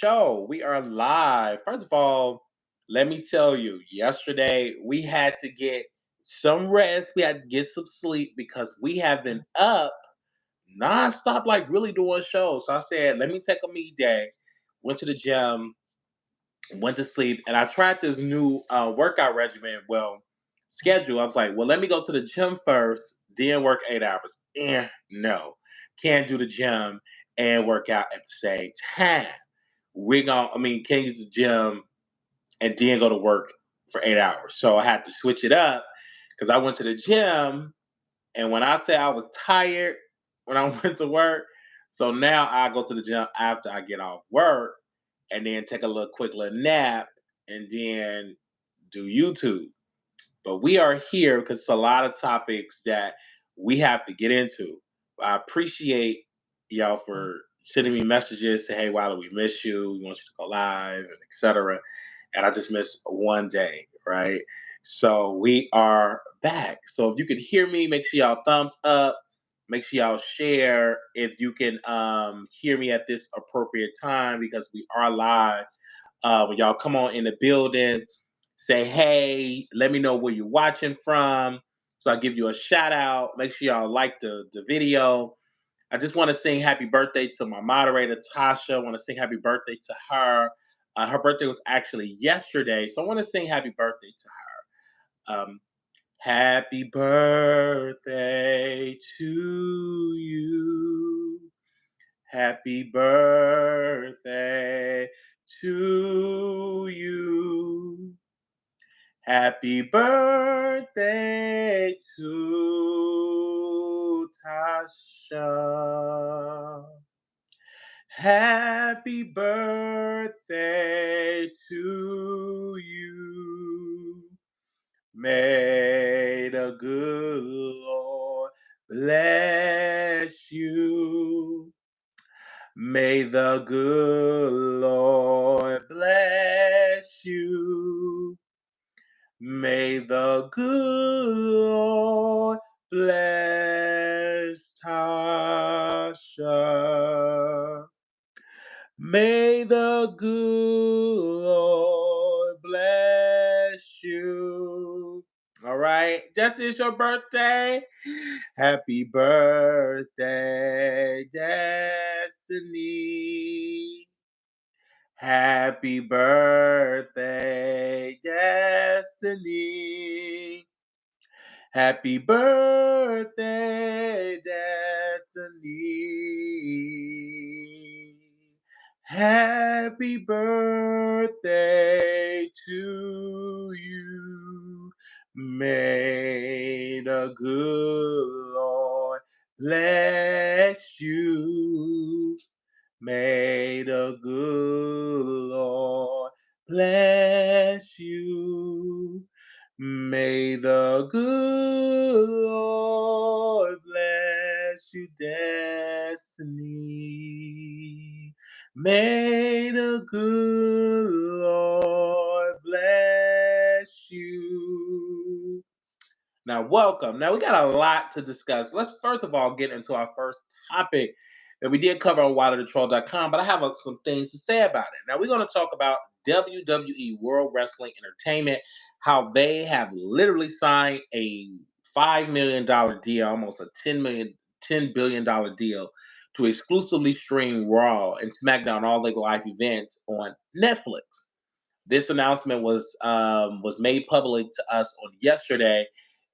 Show. We are live. First of all, let me tell you, yesterday we had to get some rest. We had to get some sleep because we have been up nonstop, like really doing shows. So I said, let me take a me day. Went to the gym, went to sleep, and I tried this new workout regimen. Well, schedule. I was like, well, let me go to the gym first, then work 8 hours. No, can't do the gym and work out at the same time. Can't use the gym and then go to work for 8 hours. So I had to switch it up because I went to the gym. And when I say I was tired when I went to work, so now I go to the gym after I get off work and then take a quick little nap and then do YouTube. But we are here because it's a lot of topics that we have to get into. I appreciate y'all for sending me messages, say, hey, Wiley, we miss you. We want you to go live, and etc. And I just missed one day, right? So we are back. So if you can hear me, make sure y'all thumbs up. Make sure y'all share if you can hear me at this appropriate time because we are live. When y'all come on in the building, say hey, let me know where you're watching from. So I'll give you a shout out. Make sure y'all like the video. I just want to sing happy birthday to my moderator, Tasha. I want to sing happy birthday to her. Her birthday was actually yesterday. So I want to sing happy birthday to her. Happy birthday to you. Happy birthday to you. Happy birthday to Tasha. Happy birthday to you. May the good Lord bless you. May the good Lord bless you. May the good Lord bless Tasha. May the good Lord bless you. All right, just is your birthday. Happy birthday, Destiny. Happy birthday, Destiny. Happy birthday, Destiny. Happy birthday to you. May the good Lord bless you. May the good Lord bless you. May the good Lord bless you, Destiny. May the good Lord bless you. Now, welcome. Now, we got a lot to discuss. Let's first of all get into our first topic that we did cover on WileyTheTroll.com, but I have some things to say about it. Now, we're going to talk about WWE World Wrestling Entertainment, how they have literally signed a $5 million deal, almost a $10 billion deal to exclusively stream Raw and SmackDown All League Live events on Netflix. This announcement was made public to us on yesterday,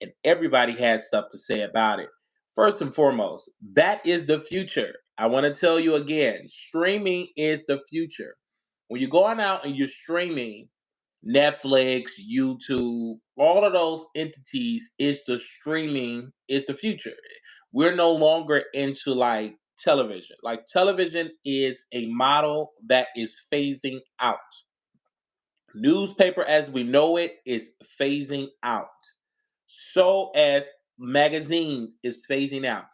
and everybody had stuff to say about it. First and foremost, that is the future. I want to tell you again, streaming is the future. When you're going out and you're streaming, Netflix, YouTube, all of those entities is the streaming is the future. We're no longer into like television. Like television is a model that is phasing out. Newspaper as we know it is phasing out. So as magazines is phasing out.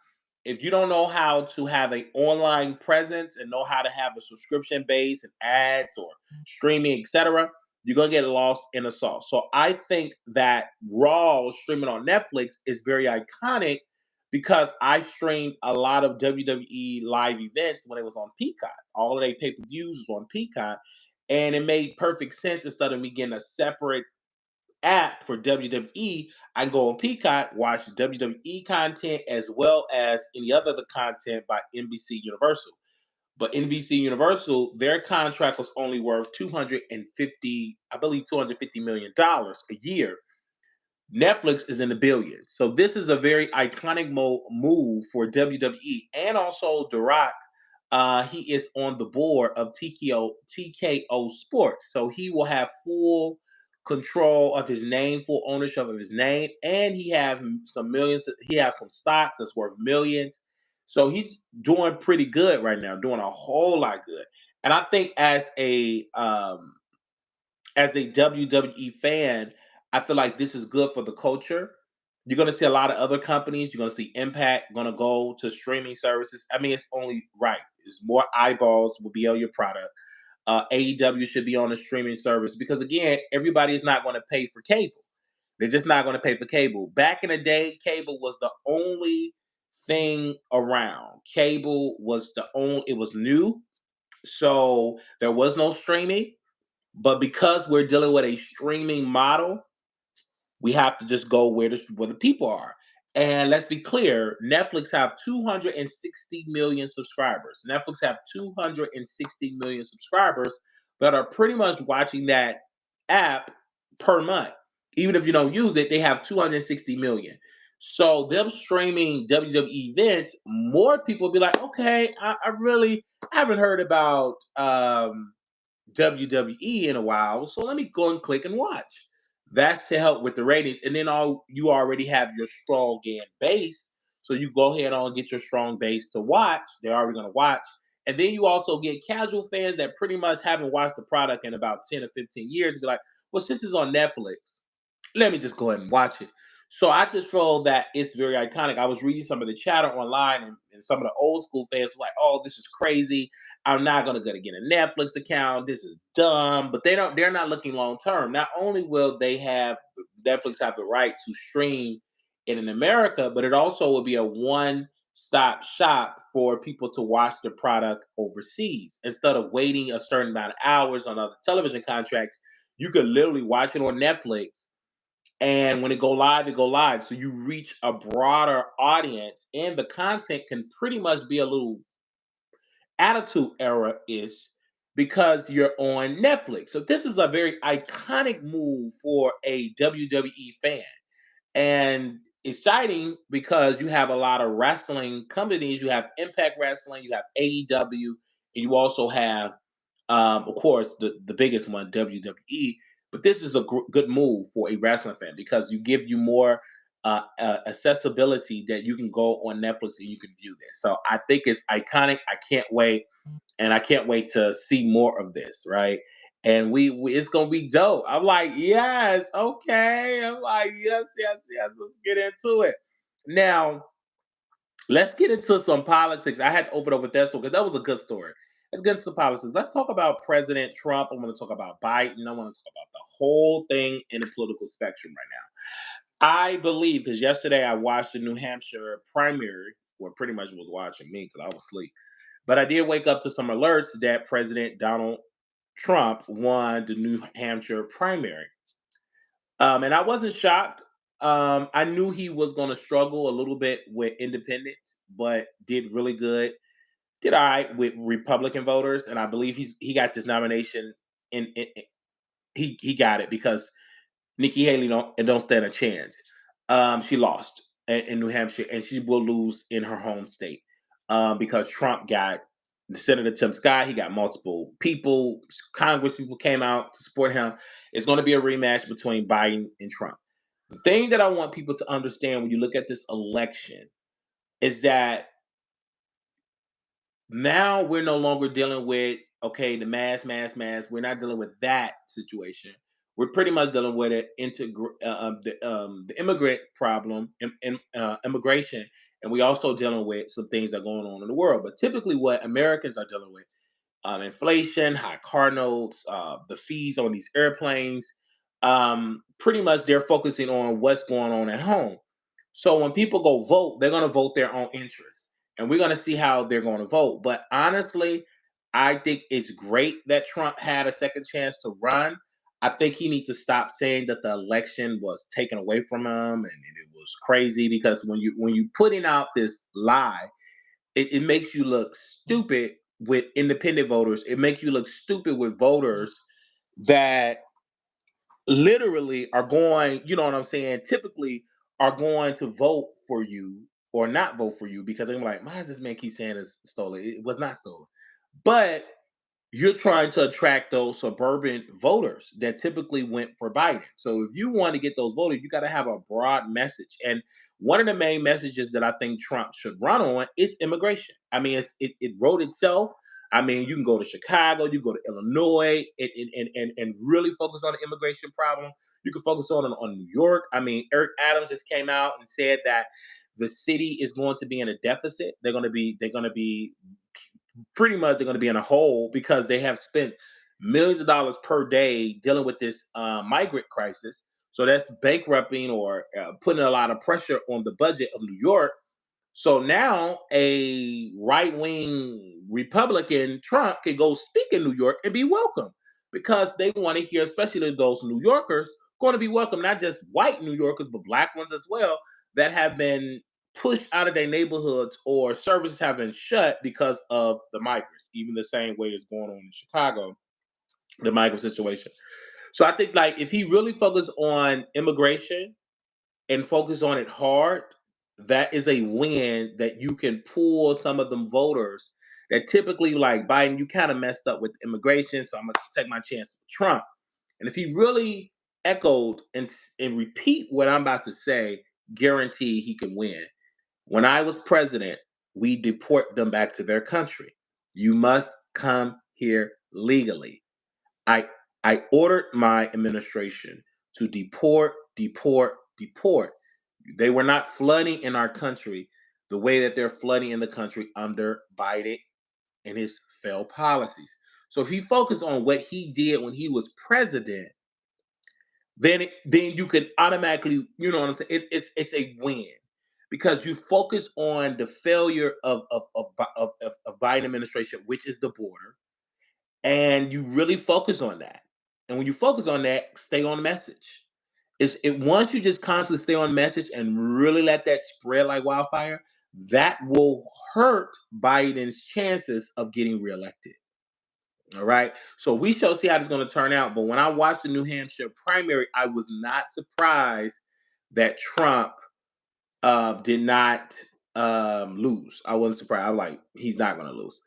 If you don't know how to have an online presence and know how to have a subscription base and ads or streaming, etc., you're gonna get lost in the sauce. So I think that Raw streaming on Netflix is very iconic because I streamed a lot of WWE live events when it was on Peacock. All of their pay per views was on Peacock, and it made perfect sense instead of me getting a separate app for WWE. I can go on Peacock, watch WWE content as well as any other content by NBC Universal. But NBC Universal, their contract was only worth 250, I believe, $250 million a year. Netflix is in the billions. So this is a very iconic move for WWE, and also The Rock. He is on the board of TKO Sports, so he will have full control of his name, full ownership of his name, and he have some millions. He has some stocks that's worth millions. So he's doing pretty good right now, doing a whole lot good. And I think as a WWE fan, I feel like this is good for the culture. You're going to see a lot of other companies. You're going to see Impact going to go to streaming services. I mean, it's only right. It's more eyeballs will be on your product. AEW should be on a streaming service because, again, everybody is not going to pay for cable. They're just not going to pay for cable. Back in the day, cable was the only thing around. Cable was the only. It was new, so there was no streaming. But because we're dealing with a streaming model, we have to just go where the people are. And let's be clear, Netflix have 260 million subscribers. Netflix have 260 million subscribers that are pretty much watching that app per month. Even if you don't use it, they have 260 million. So them streaming WWE events, more people will be like, okay, I haven't heard about WWE in a while, so let me go and click and watch. That's to help with the ratings, and then all you already have your strong in base, so you go ahead on and get your strong base to watch. They're already going to watch, and then you also get casual fans that pretty much haven't watched the product in about 10 or 15 years. And be like, well, since it's on Netflix, let me just go ahead and watch it. So I just feel that it's very iconic. I was reading some of the chatter online, and some of the old school fans was like, "Oh, this is crazy. I'm not gonna get a Netflix account. This is dumb." But they're not looking long term. Not only will they have Netflix have the right to stream it in America, but it also will be a one-stop shop for people to watch the product overseas instead of waiting a certain amount of hours on other television contracts. You could literally watch it on Netflix, and when it go live, it go live. So you reach a broader audience, and the content can pretty much be a little attitude era is because you're on Netflix. So this is a very iconic move for a WWE fan, and exciting because you have a lot of wrestling companies. You have Impact Wrestling, you have AEW, and you also have, of course, the biggest one, WWE. But this is a good move for a wrestling fan because you give you more accessibility that you can go on Netflix and you can view this. So I think it's iconic. I can't wait, and I can't wait to see more of this. Right. And we it's gonna be dope. I'm like, yes, okay. I'm like, yes, yes, yes. Let's get into it. Now, let's get into some politics. I had to open up with that story because that was a good story. Let's get into some politics. Let's talk about President Trump. I want to talk about Biden. I want to talk about the whole thing in the political spectrum right now. I believe because yesterday I watched the New Hampshire primary, or pretty much was watching me because I was asleep. But I did wake up to some alerts that President Donald Trump won the New Hampshire primary. And I wasn't shocked. I knew he was going to struggle a little bit with independents, but did really good. Did all right with Republican voters, and I believe he got this nomination. He got it because Nikki Haley don't stand a chance. She lost in New Hampshire, and she will lose in her home state because Trump got the Senator Tim Scott. He got multiple people, Congress people came out to support him. It's going to be a rematch between Biden and Trump. The thing that I want people to understand when you look at this election is that now we're no longer dealing with okay the mass. We're not dealing with that situation. We're pretty much dealing with it the immigrant problem, immigration, and we also dealing with some things that are going on in the world. But typically, what Americans are dealing with, inflation, high car notes, the fees on these airplanes. Pretty much, they're focusing on what's going on at home. So when people go vote, they're going to vote their own interests. And we're going to see how they're going to vote. But honestly, I think it's great that Trump had a second chance to run. I think he needs to stop saying that the election was taken away from him and it was crazy, because when you putting out this lie, it makes you look stupid with independent voters. It makes you look stupid with voters that literally are going, you know what I'm saying, typically are going to vote for you or not vote for you, because they're like, why does this man keep saying it's stolen? It was not stolen. But you're trying to attract those suburban voters that typically went for Biden. So if you want to get those voters, you got to have a broad message. And one of the main messages that I think Trump should run on is immigration. I mean, it wrote itself. I mean, you can go to Chicago, you go to Illinois, and really focus on the immigration problem. You can focus on New York. I mean, Eric Adams just came out and said that the city is going to be in a deficit. They're going to be pretty much they're going to be in a hole because they have spent millions of dollars per day dealing with this migrant crisis. So that's bankrupting or putting a lot of pressure on the budget of New York. So now a right wing Republican Trump can go speak in New York and be welcome, because they want to hear, especially those New Yorkers, going to be welcome, not just white New Yorkers, but black ones as well, that have been pushed out of their neighborhoods or services have been shut because of the migrants, even the same way it's going on in Chicago, the migrant situation. So I think, like, if he really focused on immigration and focus on it hard, that is a win that you can pull some of them voters that typically, like Biden, you kind of messed up with immigration, so I'm gonna take my chance with Trump. And if he really echoed and repeat what I'm about to say, guarantee he can win. When I was president, we deport them back to their country. You must come here legally. I I ordered my administration to deport, deport, deport. They were not flooding in our country the way that they're flooding in the country under Biden and his failed policies. So if he focused on what he did when he was president, then you could automatically, you know what I'm saying? It's a win, because you focus on the failure of Biden administration, which is the border, and you really focus on that. And when you focus on that, stay on message. Once you just constantly stay on message and really let that spread like wildfire, that will hurt Biden's chances of getting reelected. All right. So we shall see how this is going to turn out. But when I watched the New Hampshire primary, I was not surprised that Trump did not lose. I wasn't surprised. I'm like, he's not going to lose.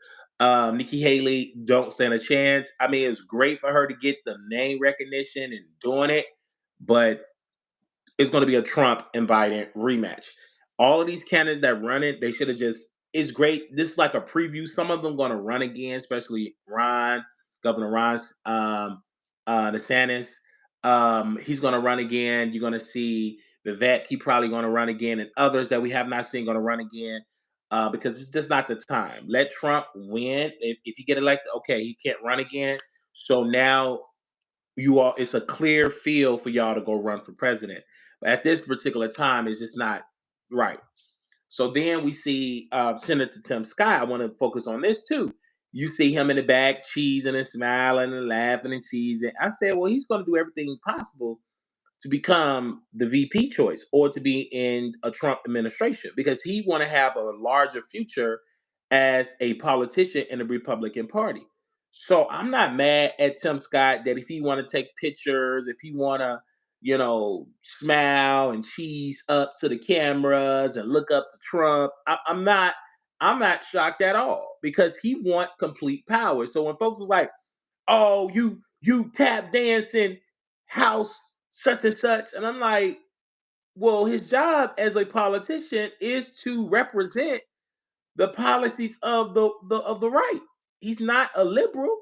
Nikki Haley don't stand a chance. I mean, it's great for her to get the name recognition and doing it, but it's going to be a Trump and Biden rematch. All of these candidates that run it, they should have just. It's great. This is like a preview. Some of them going to run again, especially Governor Ron DeSantis. He's going to run again. You're going to see Vivek. He probably going to run again, and others that we have not seen going to run again. Because it's just not the time. Let Trump win. If he get elected, okay, he can't run again. So now it's a clear field for y'all to go run for president. But at this particular time, it's just not right. So then we see Senator Tim Scott. I want to focus on this too. You see him in the back, cheesing and smiling and laughing and cheesing. I said, well, he's going to do everything possible to become the VP choice or to be in a Trump administration, because he want to have a larger future as a politician in the Republican Party. So I'm not mad at Tim Scott that if he want to take pictures, if he want to, smile and cheese up to the cameras and look up to Trump, I'm not shocked at all, because he want complete power. So when folks was like, oh, you tap dancing house such and such, and I'm like, well, his job as a politician is to represent the policies of the right. He's not a liberal.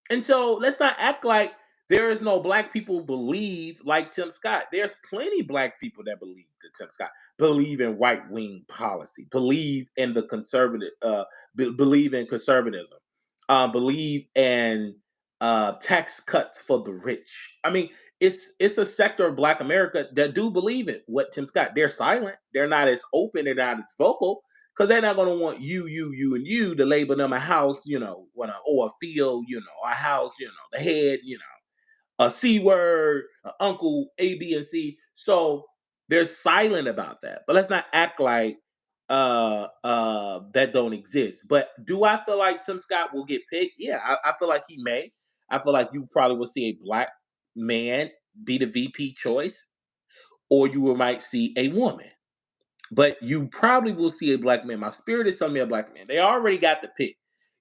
And so let's not act like there is no black people believe like Tim Scott. There's plenty black people that believe that Tim Scott believe in right wing policy, believe in the conservative, believe in conservatism, believe in tax cuts for the rich. I mean, it's a sector of Black America that do believe in what Tim Scott. They're silent. They're not as open. They're not as vocal because they're not going to want you, and you to label them a house, or a field, a house, the head, a C word, a uncle A, B, and C. So they're silent about that. But let's not act like that don't exist. But do I feel like Tim Scott will get picked? Yeah, I feel like he may. I feel like you probably will see a black man be the VP choice, or you might see a woman. But you probably will see a black man. My spirit is telling me a black man. They already got the pick.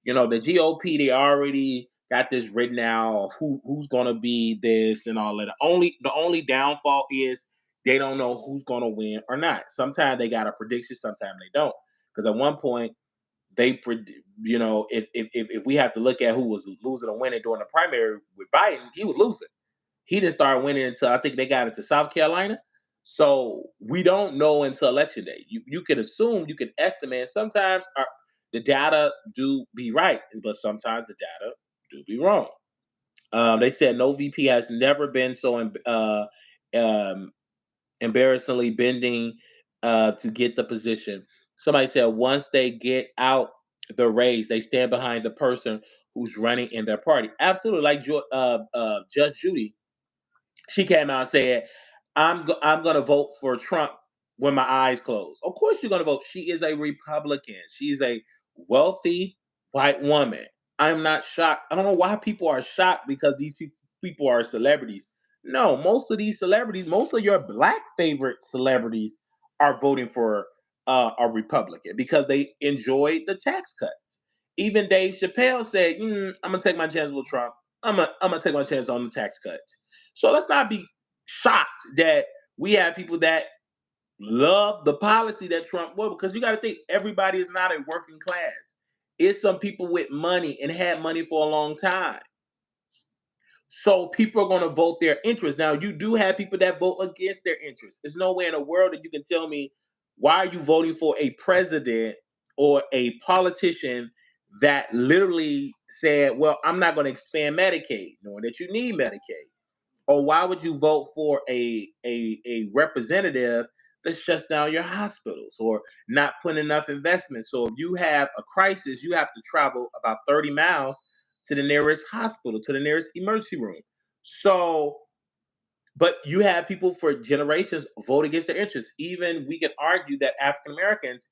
The GOP, they already got this written out of who's gonna be this and all that. The only downfall is they don't know who's gonna win or not. Sometimes they got a prediction, sometimes they don't. Because at one point if we have to look at who was losing or winning during the primary with Biden, he was losing. He didn't start winning until I think they got into South Carolina. So we don't know until election day. You can assume, you can estimate. Sometimes the data do be right, but sometimes the data do be wrong. They said no VP has never been so um, embarrassingly bending to get the position. Somebody said once they get out the race, they stand behind the person who's running in their party. Absolutely, like Judge Judy, she came out and said, I'm gonna vote for Trump when my eyes close." Of course you're gonna vote. She is a Republican. She's a wealthy white woman. I'm not shocked. I don't know why people are shocked because these people are celebrities. No, most of these celebrities, most of your black favorite celebrities are voting for a Republican because they enjoyed the tax cuts. Even Dave Chappelle said, "I'm gonna take my chance with Trump. I'm gonna take my chance on the tax cuts." So let's not be shocked that we have people that love the policy that Trump will, because you got to think everybody is not a working class. It's some people with money and had money for a long time. So people are going to vote their interest. Now you do have people that vote against their interest. There's no way in the world that you can tell me why are you voting for a president or a politician that literally said, "Well, I'm not going to expand Medicaid," knowing that you need Medicaid. Or why would you vote for a representative that shuts down your hospitals or not put enough investment? So if you have a crisis, you have to travel about 30 miles to the nearest hospital, to the nearest emergency room. So, but you have people for generations vote against their interests. Even we can argue that African Americans,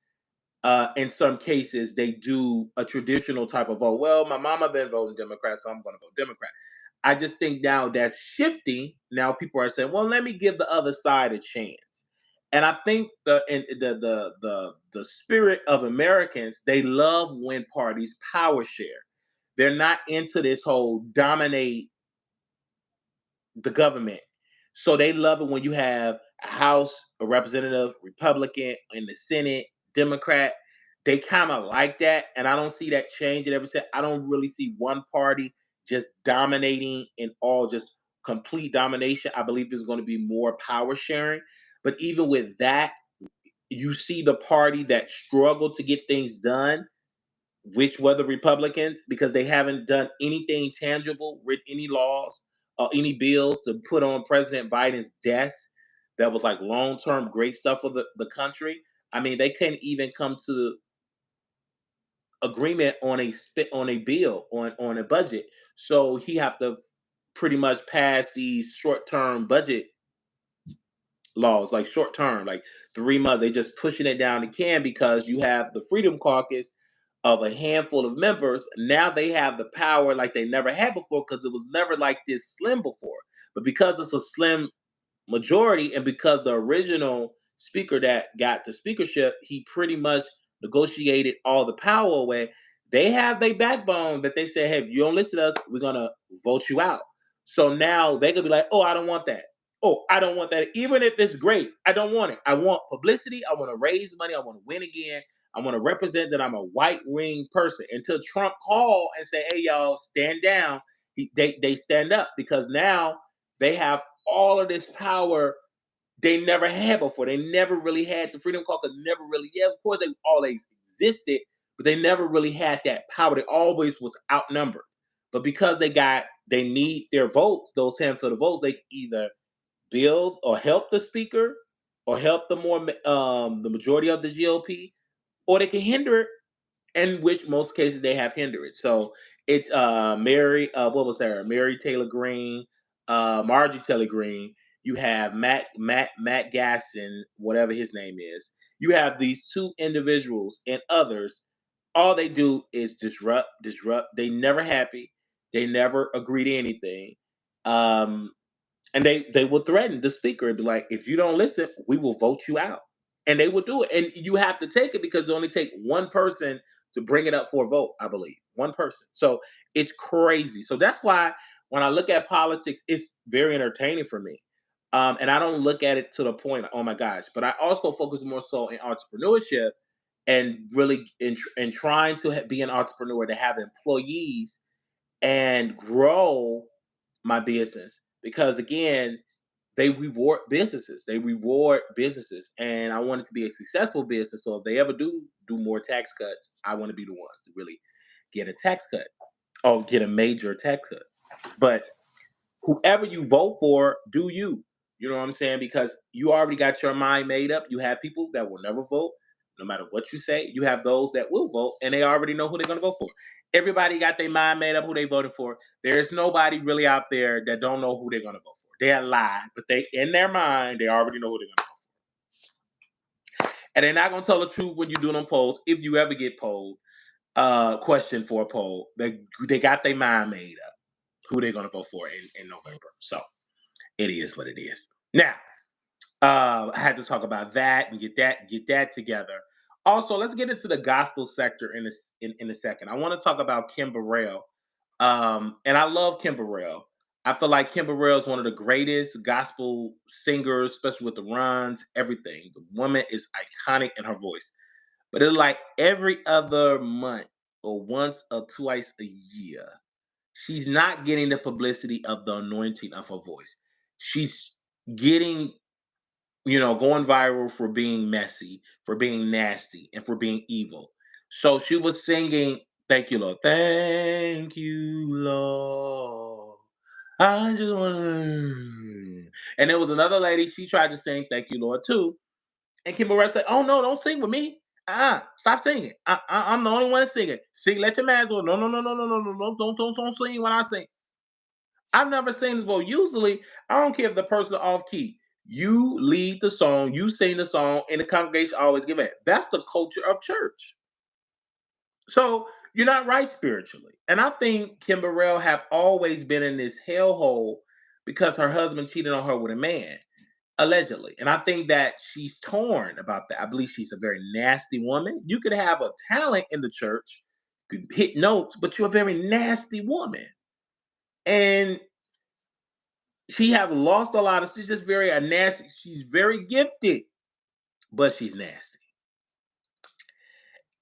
in some cases, they do a traditional type of vote. Well, my mama been voting Democrat, so I'm going to vote Democrat. I just think now that's shifting. Now people are saying, "Well, let me give the other side a chance." And I think the spirit of Americans, they love when parties power share. They're not into this whole dominate the government. So they love it when you have a House, a representative, Republican, in the Senate, Democrat. They kind of like that. And I don't see that changing ever since. I don't really see one party just dominating in all just complete domination. I believe there's going to be more power sharing. But even with that, you see the party that struggled to get things done, which were the Republicans, because they haven't done anything tangible, written any laws or any bills to put on President Biden's desk that was like long term great stuff for the country. I mean, they couldn't even come to agreement on a bill on a budget. So he have to pretty much pass these short term budget laws, like short term, like 3 months. They just pushing it down the can because you have the Freedom Caucus of a handful of members. Now they have the power like they never had before because it was never like this slim before. But because it's a slim majority, and because the original speaker that got the speakership, he pretty much negotiated all the power away. They have their backbone that they say, "Hey, if you don't listen to us, we're gonna vote you out." So now they could be like, "Oh, I don't want that. Oh, I don't want that. Even if it's great, I don't want it. I want publicity. I want to raise money. I want to win again. I want to represent that I'm a white ring person." Until Trump call and say, "Hey, y'all, stand down." They stand up because now they have all of this power they never had before. They never really had the Freedom Caucus. Never really, yeah, of course they always existed, but they never really had that power. They always was outnumbered. But because they got they need their votes, those handful of votes. They can either build or help the speaker, or help the majority of the GOP, or they can hinder it, in which most cases they have hindered it. So it's Mary, what was her? Mary Taylor Greene, Margie Taylor Greene. You have Matt Gasson, whatever his name is. You have these two individuals and others. All they do is disrupt, disrupt. They never happy. They never agree to anything. Um, and they will threaten the speaker and be like, if you don't listen, we will vote you out. And they will do it. And you have to take it because they only take one person to bring it up for a vote, I believe. One person. So it's crazy. So that's why when I look at politics, it's very entertaining for me. And I don't look at it to the point, oh my gosh, but I also focus more so in entrepreneurship, and really in trying to be an entrepreneur, to have employees and grow my business. Because again, they reward businesses, and I want it to be a successful business. So if they ever do more tax cuts, I want to be the ones to really get a tax cut, or get a major tax cut. But whoever you vote for, do you. You know what I'm saying? Because you already got your mind made up. You have people that will never vote, no matter what you say. You have those that will vote, and they already know who they're going to vote for. Everybody got their mind made up who they voted for. There is nobody really out there that don't know who they're going to vote for. They're lie, but they in their mind they already know who they're going to vote for, and they're not going to tell the truth when you do them polls. If you ever get polled, question for a poll, they got their mind made up who they're going to vote for in November. So it is what it is. Now, I had to talk about that and get that together. Also, let's get into the gospel sector in a second. I want to talk about Kim Burrell. And I love Kim Burrell. I feel like Kim Burrell is one of the greatest gospel singers, especially with the runs, everything. The woman is iconic in her voice. But it's like every other month, or once or twice a year, she's not getting the publicity of the anointing of her voice. She's getting, going viral for being messy, for being nasty, and for being evil. So she was singing, "Thank you, Lord. Thank you, Lord. I just want to." And there was another lady, she tried to sing "Thank You, Lord" too. And Kim Burrell said, "Oh, no, don't sing with me. Stop singing. I'm the only one singing. Sing, let your man go. No, no, no, no, no, no, no, no, don't sing when I sing." I've never seen this, but usually I don't care if the person is off key. You lead the song, you sing the song, and the congregation always give it. That's the culture of church. So you're not right spiritually. And I think Kim Burrell have always been in this hellhole because her husband cheated on her with a man, allegedly. And I think that she's torn about that. I believe she's a very nasty woman. You could have a talent in the church, you could hit notes, but you're a very nasty woman. And she have lost a lot of, she's just very a nasty, she's very gifted, but she's nasty.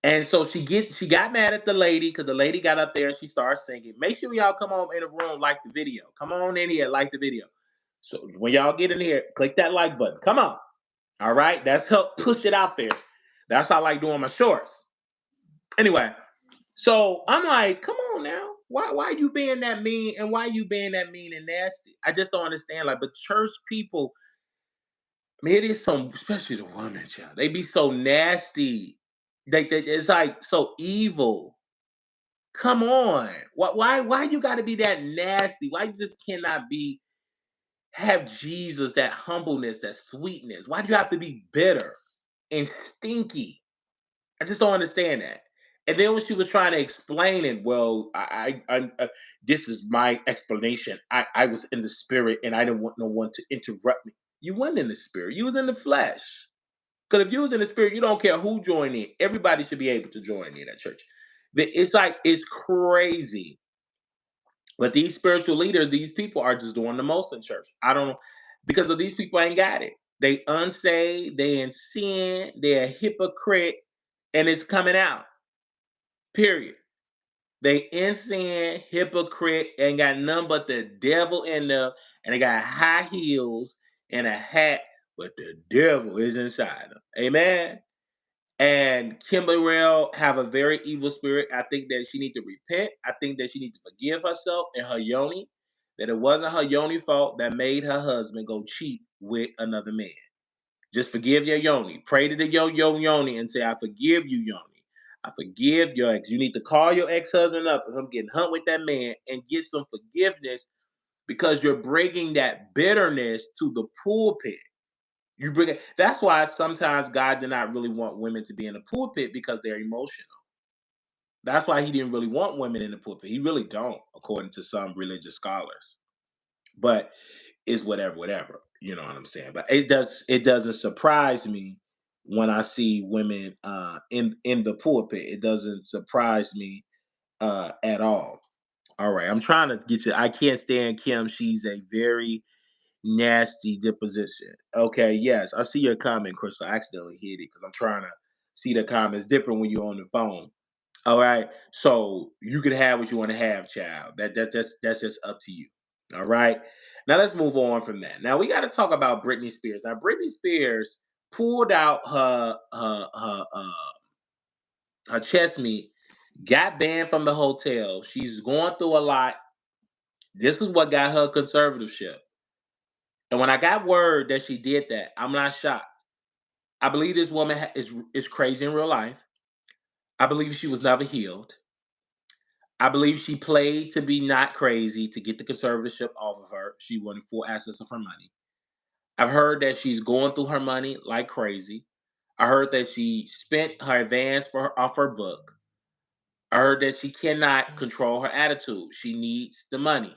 And so she got mad at the lady because the lady got up there and she started singing. Make sure y'all come on in the room, like the video. Come on in here, like the video. So when y'all get in here, click that like button. Come on. All right. That's help push it out there. That's how I like doing my shorts. Anyway, so I'm like, come on now. Why you being that mean, and why you being that mean and nasty? I just don't understand. Like, but church people, man, it is some, especially the women, child. They be so nasty. It's like so evil. Come on. Why you gotta be that nasty? Why you just cannot have Jesus, that humbleness, that sweetness? Why do you have to be bitter and stinky? I just don't understand that. And then when she was trying to explain it, well, this is my explanation. I was in the spirit and I didn't want no one to interrupt me. You weren't in the spirit. You was in the flesh. Because if you was in the spirit, you don't care who joined in. Everybody should be able to join in at church. It's like it's crazy. But these spiritual leaders, these people are just doing the most in church. I don't know, because of these people ain't got it. They unsaved, they in sin, they're a hypocrite, and it's coming out. Period. They in sin, hypocrite, and got none but the devil in them, and they got high heels and a hat, but the devil is inside them. Amen. And Kim Burrell have a very evil spirit. I think that she need to repent. I think that she needs to forgive herself and her yoni. that it wasn't her yoni fault that made her husband go cheat with another man. Just forgive your yoni. Pray to the yoni and say, I forgive you, yoni. I forgive your ex. You need to call your ex-husband up if I'm getting humped with that man and get some forgiveness because you're bringing that bitterness to the pulpit. You bring it. That's why sometimes God did not really want women to be in the pulpit because they're emotional. That's why he didn't really want women in the pulpit. He really don't, according to some religious scholars. But it's whatever, whatever. You know what I'm saying? But it doesn't surprise me when I see women in the pulpit. It doesn't surprise me at all. All right. I'm trying to get you. I can't stand Kim. She's a very nasty disposition. Okay, yes. I see your comment, Crystal. I accidentally hit it because I'm trying to see the comments different when you're on the phone. All right. So you can have what you want to have, child. That's just up to you. All right. Now let's move on from that. Now we got to talk about Britney Spears. Now Britney Spears pulled out her chest meat, got banned from the hotel. She's going through a lot. This is what got her conservatorship. And when I got word that she did that, I'm not shocked. I believe this woman is crazy in real life. I believe she was never healed. I believe she played to be not crazy to get the conservatorship off of her. She wanted full access of her money. I've heard that she's going through her money like crazy. I heard that she spent her advance off her book. I heard that she cannot control her attitude. She needs the money.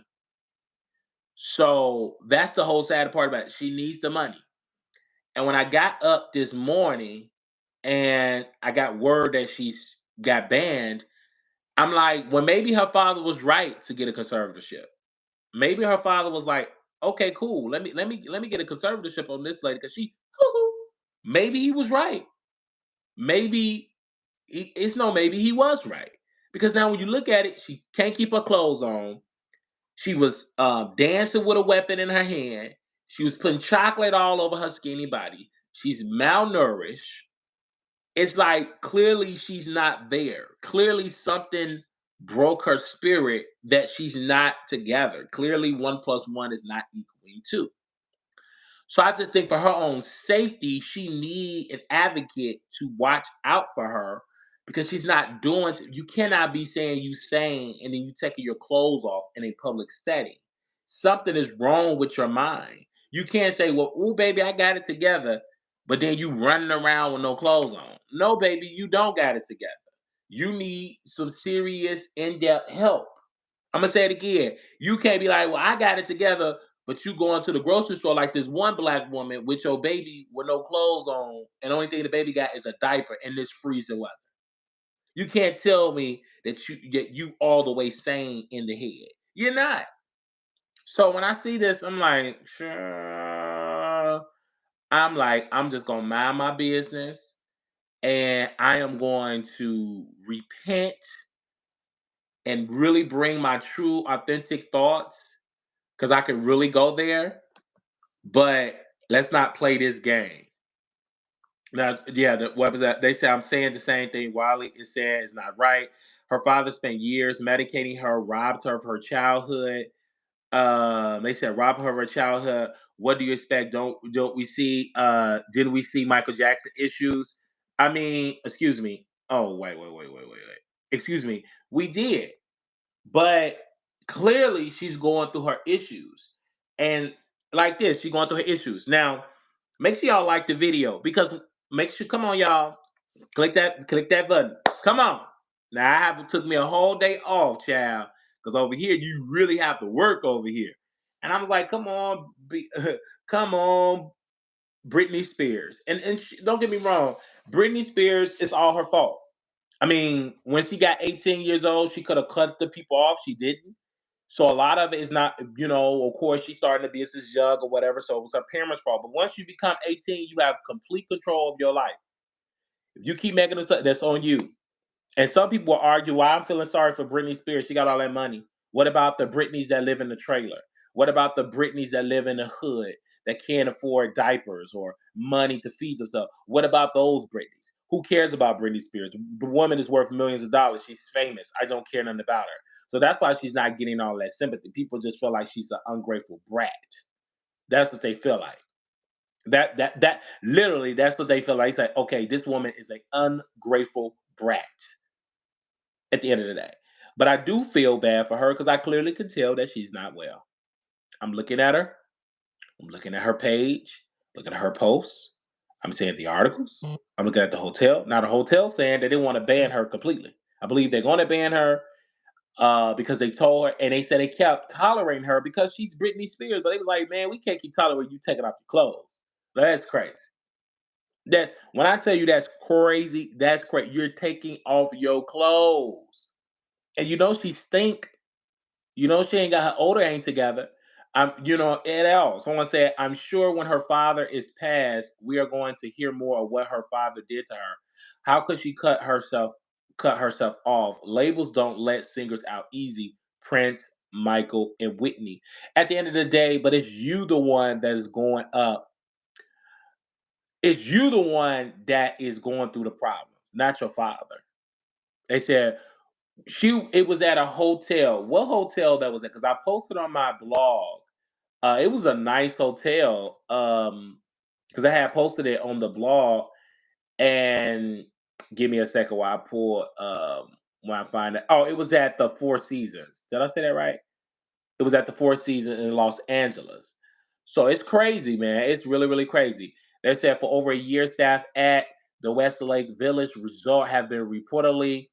So that's the whole sad part about it. She needs the money. And when I got up this morning and I got word that she's got banned, I'm like, well, maybe her father was right to get a conservatorship. Maybe her father was like, okay, cool. Let me get a conservatorship on this lady because she. Maybe he was right. Maybe maybe he was right because now when you look at it, she can't keep her clothes on. She was dancing with a weapon in her hand. She was putting chocolate all over her skinny body. She's malnourished. It's like clearly she's not there. Clearly something broke her spirit that she's not together. Clearly 1 plus 1 is not equaling 2. So I just think for her own safety, she need an advocate to watch out for her because she's not doing. You cannot be saying you sane and then you taking your clothes off in a public setting. Something is wrong with your mind. You can't say, "Well, ooh, baby, I got it together," but then you running around with no clothes on. No, baby, you don't got it together. You need some serious, in-depth help. I'm gonna say it again. You can't be like, well, I got it together, but you going to the grocery store like this one black woman with your baby with no clothes on, and the only thing the baby got is a diaper in this freezing weather. You can't tell me that you all the way sane in the head. You're not. So when I see this, I'm like, sure. I'm just gonna mind my business, and I am going to repent and really bring my true, authentic thoughts because I could really go there, but let's not play this game. Now, yeah, what was that? They say I'm saying the same thing. Wiley is saying it's not right. Her father spent years medicating her, robbed her of her childhood. They said rob her of her childhood. What do you expect? Don't we see? Didn't we see Michael Jackson issues? I mean, excuse me. Oh, wait. Excuse me. We did. But clearly she's going through her issues. And like this, she's going through her issues. Now, make sure y'all like the video because make sure, come on, y'all. Click that button. Come on. Now it took me a whole day off, child. Because over here, you really have to work over here. And I was like, come on, come on, Britney Spears. And don't get me wrong, Britney Spears, it's all her fault. I mean, when she got 18 years old, she could have cut the people off. She didn't. So a lot of it is not, of course, she started a business young or whatever. So it was her parents' fault. But once you become 18, you have complete control of your life. If you keep making this up, that's on you. And some people will argue, why I'm feeling sorry for Britney Spears. She got all that money. What about the Britneys that live in the trailer? What about the Britneys that live in the hood that can't afford diapers or money to feed themselves? What about those Britneys? Who cares about Britney Spears? The woman is worth millions of dollars. She's famous. I don't care nothing about her. So that's why she's not getting all that sympathy. People just feel like she's an ungrateful brat. That's what they feel like. That literally that's what they feel like. It's like, okay, this woman is an ungrateful brat at the end of the day. But I do feel bad for her because I clearly could tell that she's not well. I'm looking at her. I'm looking at her page, looking at her posts. I'm seeing the articles. I'm looking at the hotel. Now the hotel saying that they want to ban her completely. I believe they're going to ban her because they told her, and they said they kept tolerating her because she's Britney Spears. But they was like, man, we can't keep tolerating you taking off your clothes. That's crazy. That's when I tell you that's crazy. That's crazy. You're taking off your clothes, and you know she stink. You know she ain't got her odor ain't together. At all. Someone said, I'm sure when her father is passed, we are going to hear more of what her father did to her. How could she cut herself off? Labels don't let singers out easy. Prince, Michael, and Whitney. At the end of the day, but it's you the one that is going up. It's you the one that is going through the problems, not your father. They said it was at a hotel. What hotel that was at? Because I posted on my blog. It was a nice hotel. Because I had posted it on the blog, and give me a second while I pull when I find it. Oh, it was at the Four Seasons. Did I say that right? It was at the Four Seasons in Los Angeles. So it's crazy, man. It's really, really crazy. They said for over a year, staff at the Westlake Village Resort have been reportedly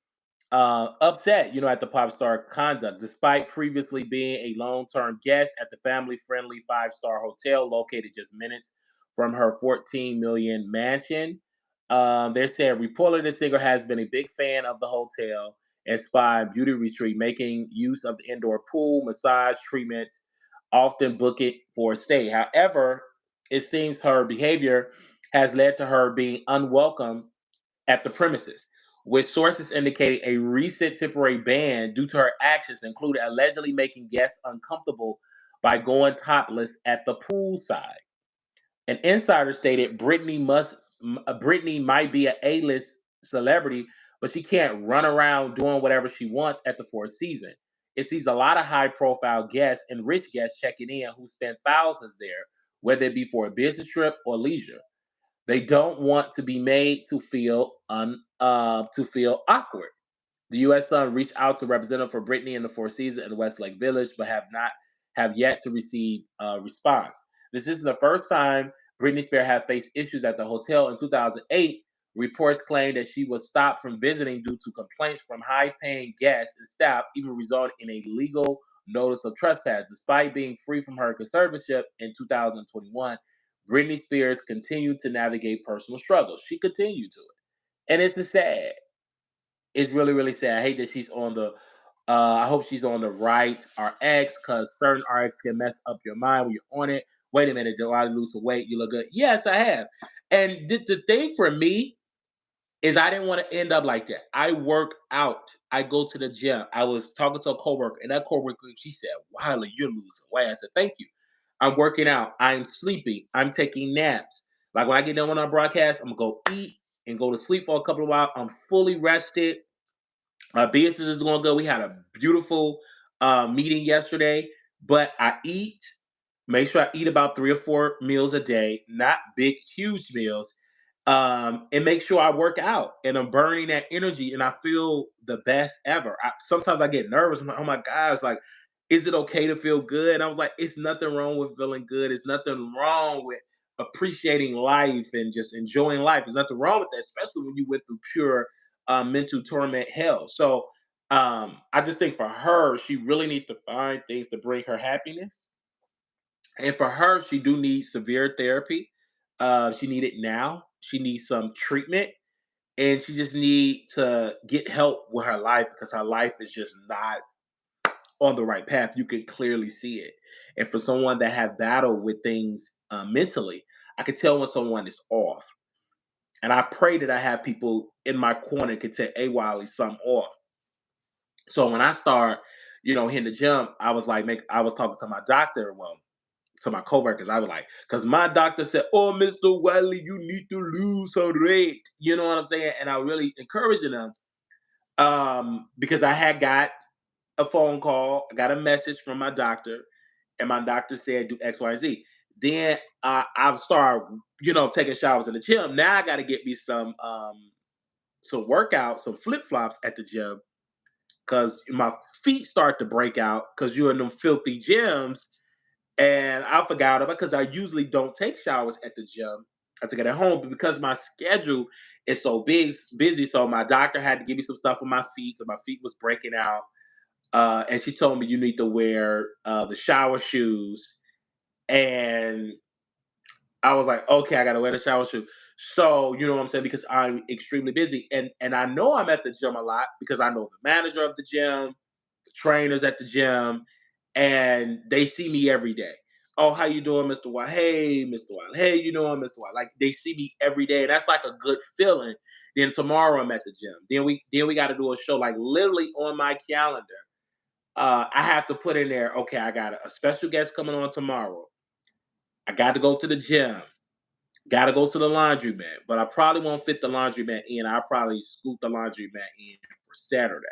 upset, at the pop star conduct, despite previously being a long-term guest at the family-friendly five-star hotel located just minutes from her 14 million mansion. They said reportedly the singer has been a big fan of the hotel and spa and beauty retreat, making use of the indoor pool, massage treatments, often book it for a stay. However, it seems her behavior has led to her being unwelcome at the premises, with sources indicating a recent temporary ban due to her actions, including allegedly making guests uncomfortable by going topless at the poolside. An insider stated Britney might be an A-list celebrity, but she can't run around doing whatever she wants at the Four Seasons. It sees a lot of high-profile guests and rich guests checking in who spend thousands there, whether it be for a business trip or leisure. They don't want to be made to feel awkward. The U.S. Sun reached out to representative for Brittany in the Four Seasons and Westlake Village, but have yet to receive a response. This isn't the first time Britney Spears had faced issues at the hotel. In 2008, reports claimed that she was stopped from visiting due to complaints from high-paying guests and staff, even resulting in a legal notice of trespass. Despite being free from her conservatorship in 2021, Britney Spears continued to navigate personal struggles. She continued to it, and it's sad. It's really, really sad. I hate that she's on the. I hope she's on the right RX because certain RX can mess up your mind when you're on it. Wait a minute, do I lose some weight? You look good. Yes, I have. And the thing for me is I didn't want to end up like that. I work out. I go to the gym. I was talking to a coworker, and that coworker, she said, Wiley, you're losing weight. I said, thank you. I'm working out. I'm sleeping. I'm taking naps. Like when I get done on our broadcast, I'm gonna go eat and go to sleep for a couple of hours. I'm fully rested. My business is going good. We had a beautiful meeting yesterday, but I eat. Make sure I eat about 3 or 4 meals a day, not big, huge meals, and make sure I work out. And I'm burning that energy, and I feel the best ever. Sometimes I get nervous. I'm like, oh my gosh, like, is it okay to feel good? And I was like, it's nothing wrong with feeling good. It's nothing wrong with appreciating life and just enjoying life. There's nothing wrong with that, especially when you went through pure mental torment hell. So I just think for her, she really needs to find things to bring her happiness. And for her, she do need severe therapy. She need it now. She needs some treatment, and she just need to get help with her life because her life is just not on the right path. You can clearly see it. And for someone that have battled with things mentally, I can tell when someone is off. And I pray that I have people in my corner can tell, hey, Wiley, something off. So when I start, hitting the gym, I was talking to my doctor, well, to my coworkers. I was like, because my doctor said, oh, Mr. Wiley, you need to lose some weight. You know what I'm saying? And I really encouraging them because I had got a phone call. I got a message from my doctor, and my doctor said do X, Y, and Z. Then I've started, taking showers in the gym. Now I got to get me some workout, some flip flops at the gym because my feet start to break out because you're in them filthy gyms. And I forgot about because I usually don't take showers at the gym. I take it at home, but because my schedule is so busy, so my doctor had to give me some stuff for my feet because my feet was breaking out. And she told me you need to wear the shower shoes. And I was like, okay, I gotta wear the shower shoe. So you know what I'm saying? Because I'm extremely busy. And I know I'm at the gym a lot because I know the manager of the gym, the trainers at the gym, and they see me every day. Oh, how you doing, Mr. White? Hey, Mr. White. Hey, you doing, Mr. White? Like they see me every day. That's like a good feeling. Then tomorrow I'm at the gym. Then we got to do a show like literally on my calendar. I have to put in there. Okay, I got a special guest coming on tomorrow. I got to go to the gym. Got to go to the laundromat, but I probably won't fit the laundromat in. I'll probably scoot the laundromat in for Saturday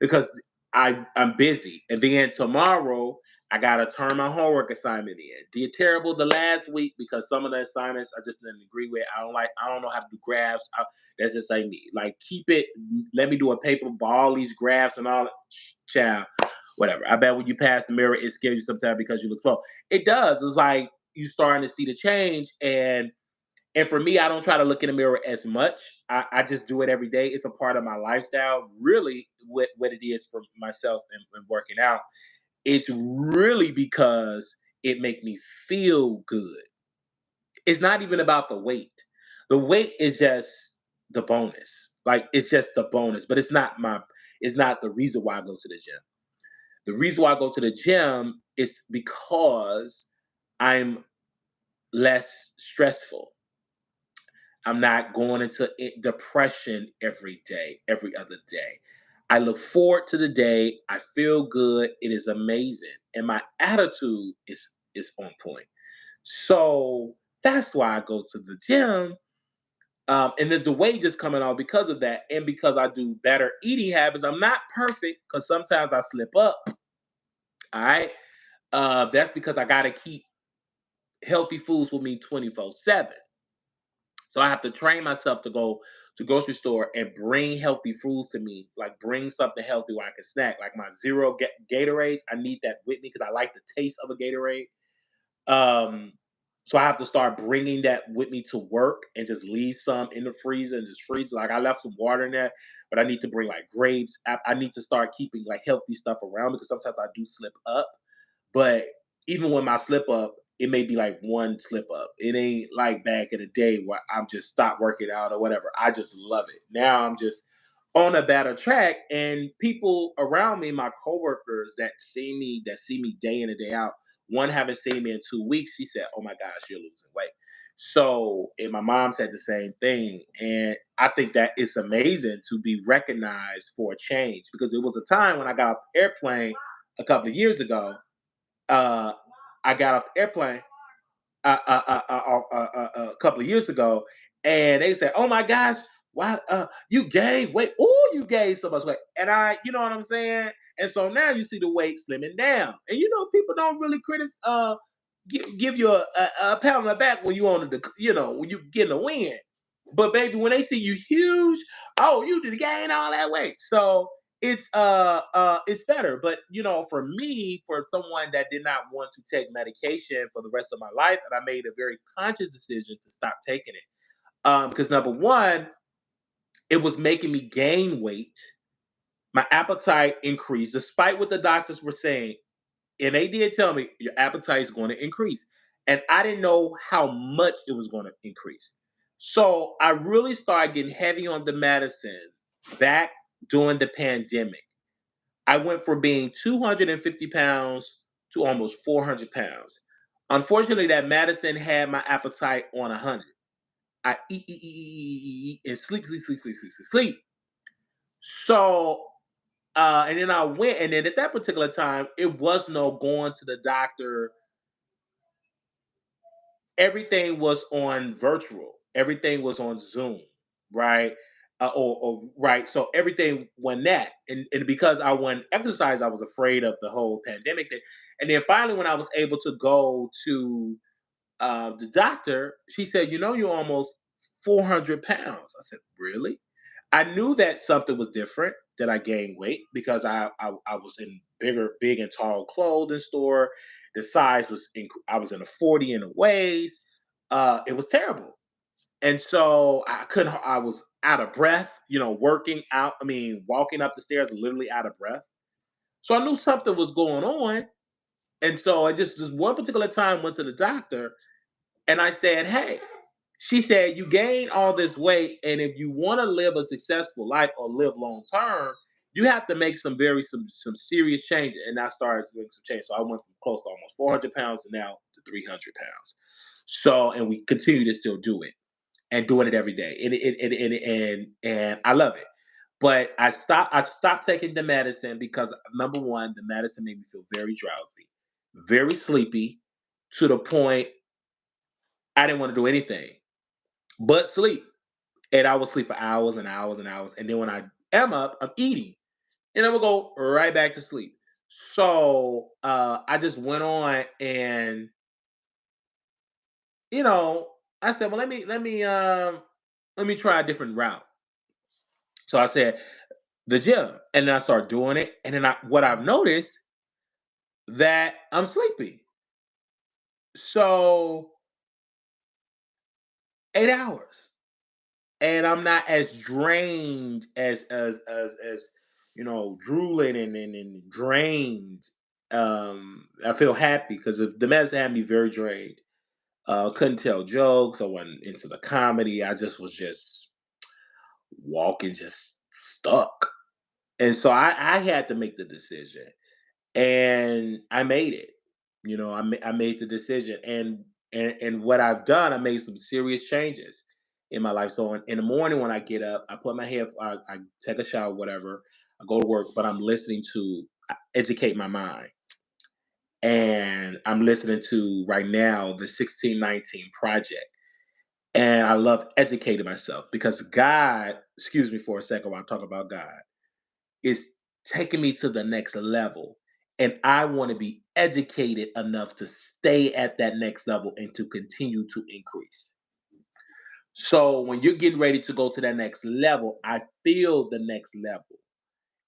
because I'm busy. And then tomorrow, I got to turn my homework assignment in. Did terrible the last week because some of the assignments I just didn't agree with. I don't know how to do graphs. That's just like me. Like, keep it, let me do a paper, all these graphs and all that. Child, whatever. I bet when you pass the mirror, it scares you sometimes because you look slow. It does. It's like you starting to see the change. And for me, I don't try to look in the mirror as much. I just do it every day. It's a part of my lifestyle. Really, what it is for myself and working out, it's really because it make me feel good. It's not even about the weight. The weight is just the bonus. Like it's just the bonus, but it's not the reason why I go to the gym. The reason why I go to the gym is because I'm less stressful. I'm not going into depression every day, every other day. I look forward to the day. I feel good. It is amazing, and my attitude is on point. So that's why I go to the gym. And then the weight is coming off because of that, and because I do better eating habits. I'm not perfect because sometimes I slip up. All right, that's because I got to keep healthy foods with me 24/7. So I have to train myself to go to grocery store and bring healthy foods to me, like bring something healthy where I can snack, like my zero Gatorades. I need that with me because I like the taste of a Gatorade. Um, so I have to start bringing that with me to work and just leave some in the freezer and just freeze. Like I left some water in there, but I need to bring like grapes. I need to start keeping like healthy stuff around because sometimes I do slip up. But even when my slip up, it may be like one slip up. It ain't like back in the day where I'm just stopped working out or whatever. I just love it. Now I'm just on a better track, and people around me, my coworkers that see me day in and day out. One haven't seen me in 2 weeks. She said, "Oh my gosh, you're losing weight." So, and my mom said the same thing, and I think that it's amazing to be recognized for a change because it was a time when I got off the airplane a couple of years ago. uh, I got off the airplane a couple of years ago, and they said, "Oh my gosh, why you gained weight? Oh, you gained so much weight." And you know what I'm saying. And so now you see the weight slimming down, and people don't really give you a pat on the back when you on when you getting a win. But baby, when they see you huge, oh, you did gain all that weight. So it's better. But for me, for someone that did not want to take medication for the rest of my life, and I made a very conscious decision to stop taking it. Because number one, it was making me gain weight. My appetite increased, despite what the doctors were saying. And they did tell me your appetite is going to increase. And I didn't know how much it was going to increase. So I really started getting heavy on the medicine back during the pandemic. I went from being 250 pounds to almost 400 pounds. Unfortunately, that medicine had my appetite on 100. I eat, and sleep, sleep, sleep, sleep, sleep, sleep, sleep. So, and then I went, and then at that particular time, it was no going to the doctor. Everything was on virtual. Everything was on Zoom, right? or right. So everything went that, and because I wouldn't exercise, I was afraid of the whole pandemic thing. And then finally, when I was able to go to the doctor, she said, "You know, you're almost 400 pounds." I said, "Really?" I knew that something was different. That I gained weight because I was in big and tall clothing store. The size was I was in a 40 in the waist. It was terrible. And so I couldn't, I was out of breath, working out. I mean, walking up the stairs, literally out of breath. So I knew something was going on. And so I just, this one particular time went to the doctor and I said, "Hey," she said, "You gain all this weight. And if you want to live a successful life or live long term, you have to make some serious changes." And I started to make some change. So I went from close to almost 400 pounds to now to 300 pounds. So, and we continue to still do it and doing it every day. And I love it. But I stopped taking the medicine because number one, the medicine made me feel very drowsy, very sleepy, to the point I didn't want to do anything but sleep. And I would sleep for hours and hours and hours. And then when I am up, I'm eating. And then we'll go right back to sleep. So I just went on and you know, I said, well, let me try a different route. So I said, the gym. And then I start doing it. And then what I've noticed that I'm sleepy. So 8 hours. And I'm not as drained as drooling and drained. I feel happy because the medicine had me very drained. Couldn't tell jokes. I went into the comedy. I just was just walking, just stuck. And so I had to make the decision. And I made it. I made the decision, and what I've done, I made some serious changes in my life. So in the morning when I get up, I put my head, I take a shower, whatever. I go to work, but I'm listening to educate my mind, and I'm listening to right now the 1619 Project, and I love educating myself because God, excuse me for a second while I talk about God, is taking me to the next level. And I want to be educated enough to stay at that next level and to continue to increase. So when you're getting ready to go to that next level, I feel the next level.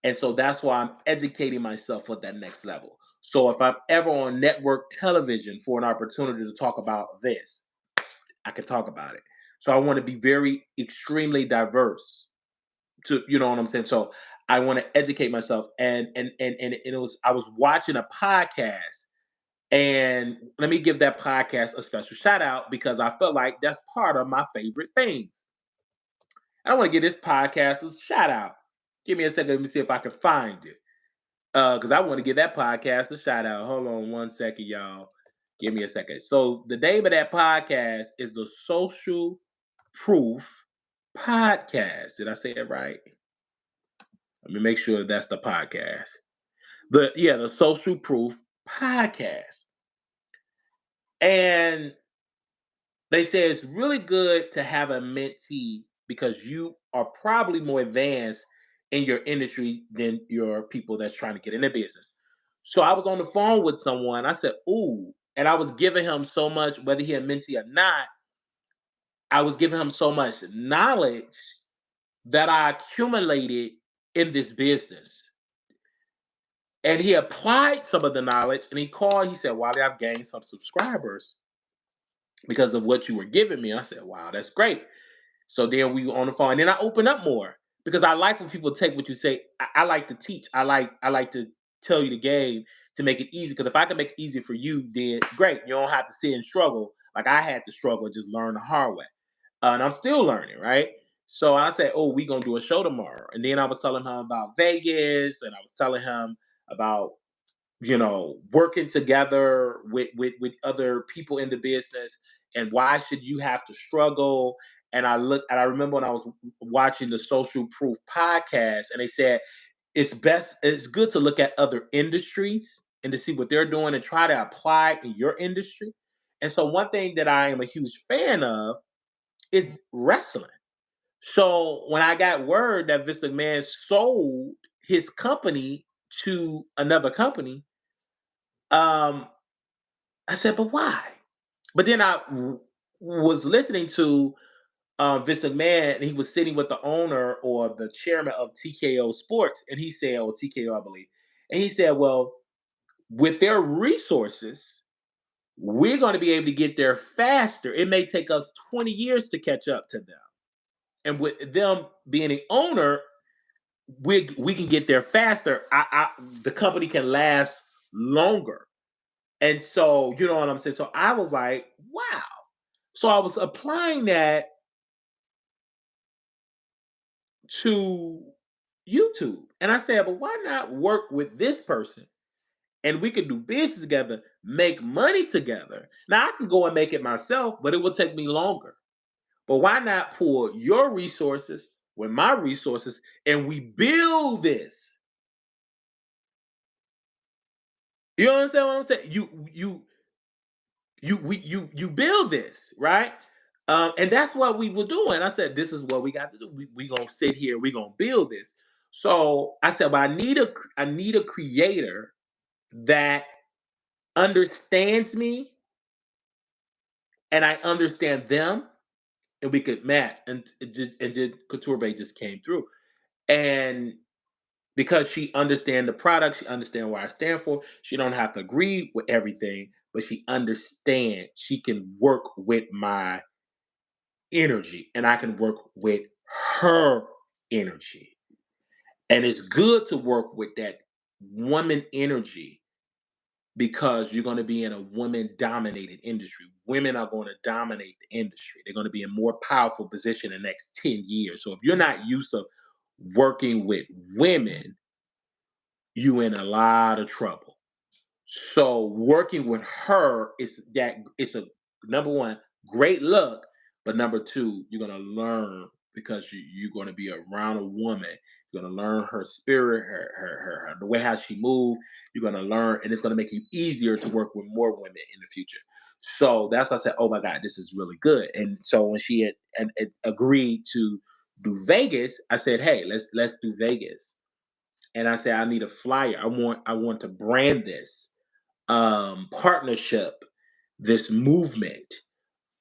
And so that's why I'm educating myself for that next level. So if I'm ever on network television for an opportunity to talk about this, I can talk about it. So I want to be very extremely diverse to what I'm saying. So I want to educate myself, and it was I was watching a podcast, and let me give that podcast a special shout out because I felt like that's part of my favorite things. I want to give this podcast a shout out. Give me a second. Let me see if I can find it. Because I want to give that podcast a shout out. Hold on one second, y'all. Give me a second. So the name of that podcast is the Social Proof Podcast. Did I say it right? Let me make sure that's the podcast. The Social Proof Podcast. And they say it's really good to have a mentee because you are probably more advanced in your industry than your people that's trying to get in the business. So I was on the phone with someone. I said, "Ooh," and I was giving him so much, whether he a mentee or not. I was giving him so much knowledge that I accumulated in this business. And he applied some of the knowledge and he called. He said, "Wiley, I've gained some subscribers because of what you were giving me." I said, "Wow, that's great." So then we were on the phone. And then I open up more because I like when people take what you say. I like to teach. I like to tell you the game to make it easy. Because if I can make it easy for you, then great. You don't have to sit and struggle like I had to struggle and just learn the hard way. And I'm still learning, right? So I said, "Oh, we gonna do a show tomorrow." And then I was telling him about Vegas, and I was telling him about working together with other people in the business, and why should you have to struggle. And I remember when I was watching the Social Proof podcast, and they said it's good to look at other industries and to see what they're doing and try to apply in your industry. And so one thing that I am a huge fan of is wrestling. So when I got word that Vince McMahon sold his company to another company, um, I said, but why? But then was listening to Vince McMahon, and he was sitting with the owner or the chairman of TKO Sports, and he said, or TKO, I believe, and he said, well, with their resources, we're going to be able to get there faster. It may take us 20 years to catch up to them. And with them being an owner, we can get there faster. The company can last longer. And so, you know what I'm saying? So I was like, wow. So I was applying that to YouTube. And I said, but why not work with this person? And we could do business together, make money together. Now I can go and make it myself, but it will take me longer. But why not pull your resources with my resources and we build this? You understand what I'm saying? You build this, right? And that's what we were doing. I said, this is what we got to do. We gonna sit here, we gonna build this. So I said, well, I need a creator that understands me and I understand them, and we could match. And just Couture Bay just came through. And because she understand the product, she understand what I stand for. She don't have to agree with everything, but she understand. She can work with my energy, and I can work with her energy. And it's good to work with that woman energy because you're going to be in a woman dominated industry. Women are going to dominate the industry. They're going to be in more powerful position in the next 10 years. So if you're not used to working with women, you in a lot of trouble. So working with her is that it's a number one, great luck, but number two, you're gonna learn because you're gonna be around a woman. You're gonna learn her spirit, the way how she moves. You're gonna learn, and it's gonna make you easier to work with more women in the future. So that's why I said, "Oh my God, this is really good." And so when she had agreed to do Vegas, I said, "Hey, let's do Vegas." And I said, "I need a flyer. I want to brand this." Partnership, this movement,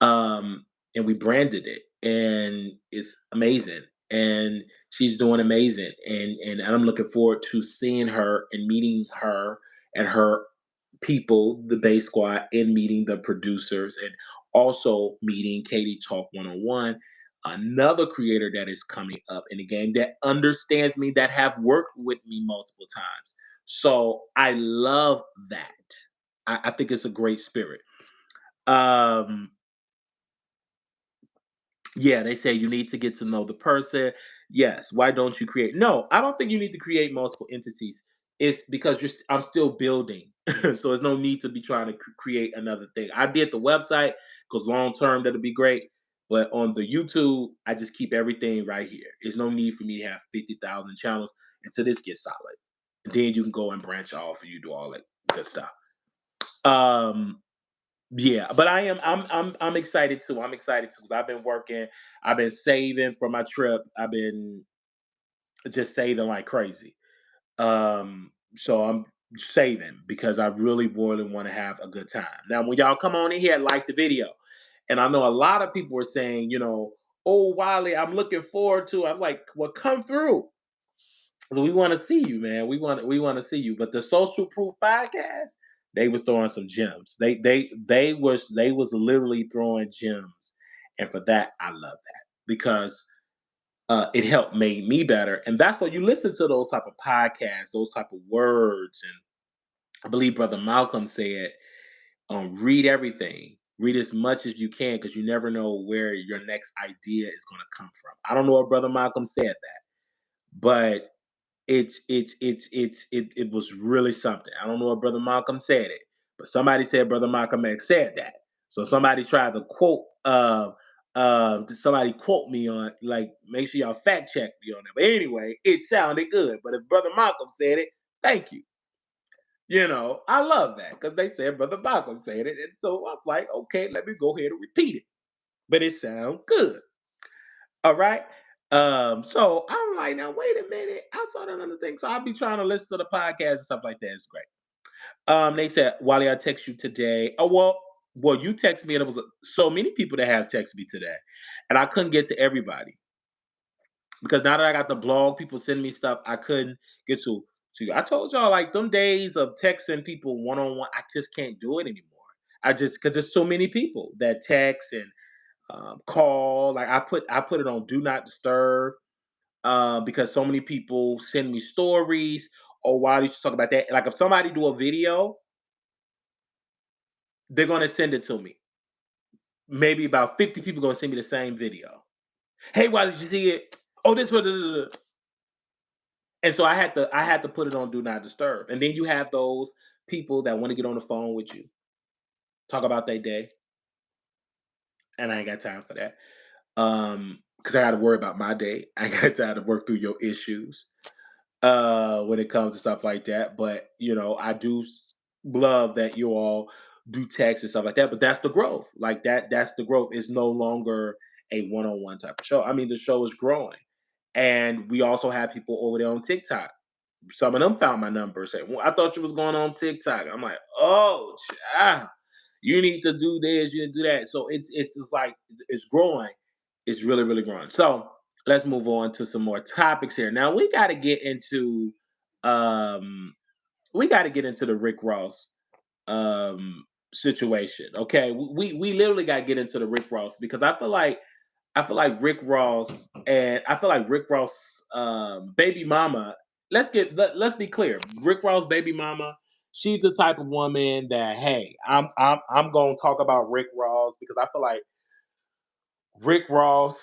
and we branded it, and it's amazing. And she's doing amazing, and I'm looking forward to seeing her and meeting her and her people, the Bay Squad, and meeting the producers, and also meeting Katie Talk 101, another creator that is coming up in the game that understands me, that have worked with me multiple times. So I love that. I think it's a great spirit. Um, yeah, they say you need to get to know the person. Yes. Why don't you create? No, I don't think you need to create multiple entities. It's because I'm still building, so there's no need to be trying to create another thing. I did the website because long term that'll be great, but on the YouTube, I just keep everything right here. There's no need for me to have 50,000 channels until this gets solid. Then you can go and branch off and you do all that good stuff. Um, Yeah, but I'm excited too. I'm excited too because I've been working. I've been saving for my trip. I've been just saving like crazy. So I'm saving because I really want to have a good time. Now, when y'all come on in here, like the video, and I know a lot of people were saying, oh Wiley, I'm looking forward to. I was like, well, come through. So we want to see you, man. We want to see you. But the Social Proof podcast, they was throwing some gems. They was literally throwing gems, and for that I love that because it helped made me better. And that's what you listen to those type of podcasts, those type of words. And I believe Brother Malcolm said, read everything. Read as much as you can because you never know where your next idea is going to come from. I don't know if Brother Malcolm said that, but it was really something. I don't know if Brother Malcolm said it, but somebody said Brother Malcolm X said that. So somebody tried to quote somebody quote me on, like, make sure y'all fact check me on that. But anyway, it sounded good. But if Brother Malcolm said it, thank you. I love that because they said Brother Malcolm said it. And so I'm like, okay, let me go ahead and repeat it. But it sounds good. All right. So I'm like, now wait a minute. I saw that other thing. So I'll be trying to listen to the podcast and stuff like that. It's great. They said, Wally, I text you today. Oh, well, you text me, and it was so many people that have texted me today. And I couldn't get to everybody. Because now that I got the blog, people send me stuff I couldn't get to you. I told y'all like them days of texting people one on one, I just can't do it anymore. I just because there's so many people that text and call. Like I put it on do not disturb because so many people send me stories. Or why did you talk about that? Like if somebody do a video, they're gonna send it to me. Maybe about 50 people gonna send me the same video. Hey, why did you see it? Oh, this one. And so I had to put it on do not disturb. And then you have those people that want to get on the phone with you, talk about their day, and I ain't got time for that. Because I got to worry about my day. I ain't got time to work through your issues when it comes to stuff like that. But I do love that you all do text and stuff like that. But that's the growth. Like that's the growth. It's no longer a one-on-one type of show. I mean, the show is growing. And we also have people over there on TikTok. Some of them found my number. Said, well, I thought you was going on TikTok. I'm like, oh, child, you need to do this, you need to do that. So it's like it's growing. It's really, really growing. So let's move on to some more topics here. Now um we got to get into the Rick Ross um situation. Okay. We literally got to get into the Rick Ross because I feel like Rick Ross, and I feel like Rick Ross, baby mama. Let's be clear. Rick Ross, baby mama. She's the type of woman that, hey, I'm gonna talk about Rick Ross because I feel like Rick Ross,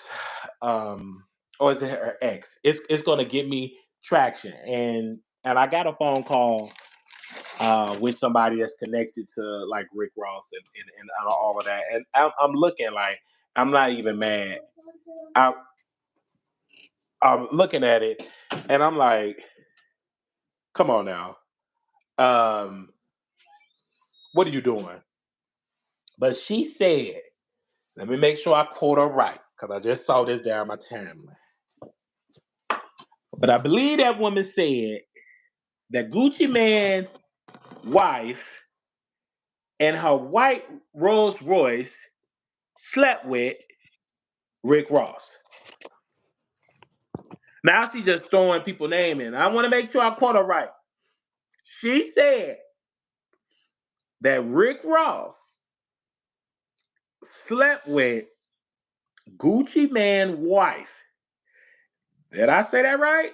or is it her ex? It's gonna get me traction, and I got a phone call with somebody that's connected to like Rick Ross and all of that, and I'm looking like I'm not even mad. I, I'm looking at it and I'm like, come on now. Um, what are you doing? But she said, let me make sure I quote her right, because I just saw this down my timeline. But I believe that woman said that Gucci Man's wife and her white Rolls Royce slept with Rick Ross. Now she's just throwing people name in. I want to make sure I quote her right. She said that Rick Ross slept with Gucci Man wife. Did I say that right?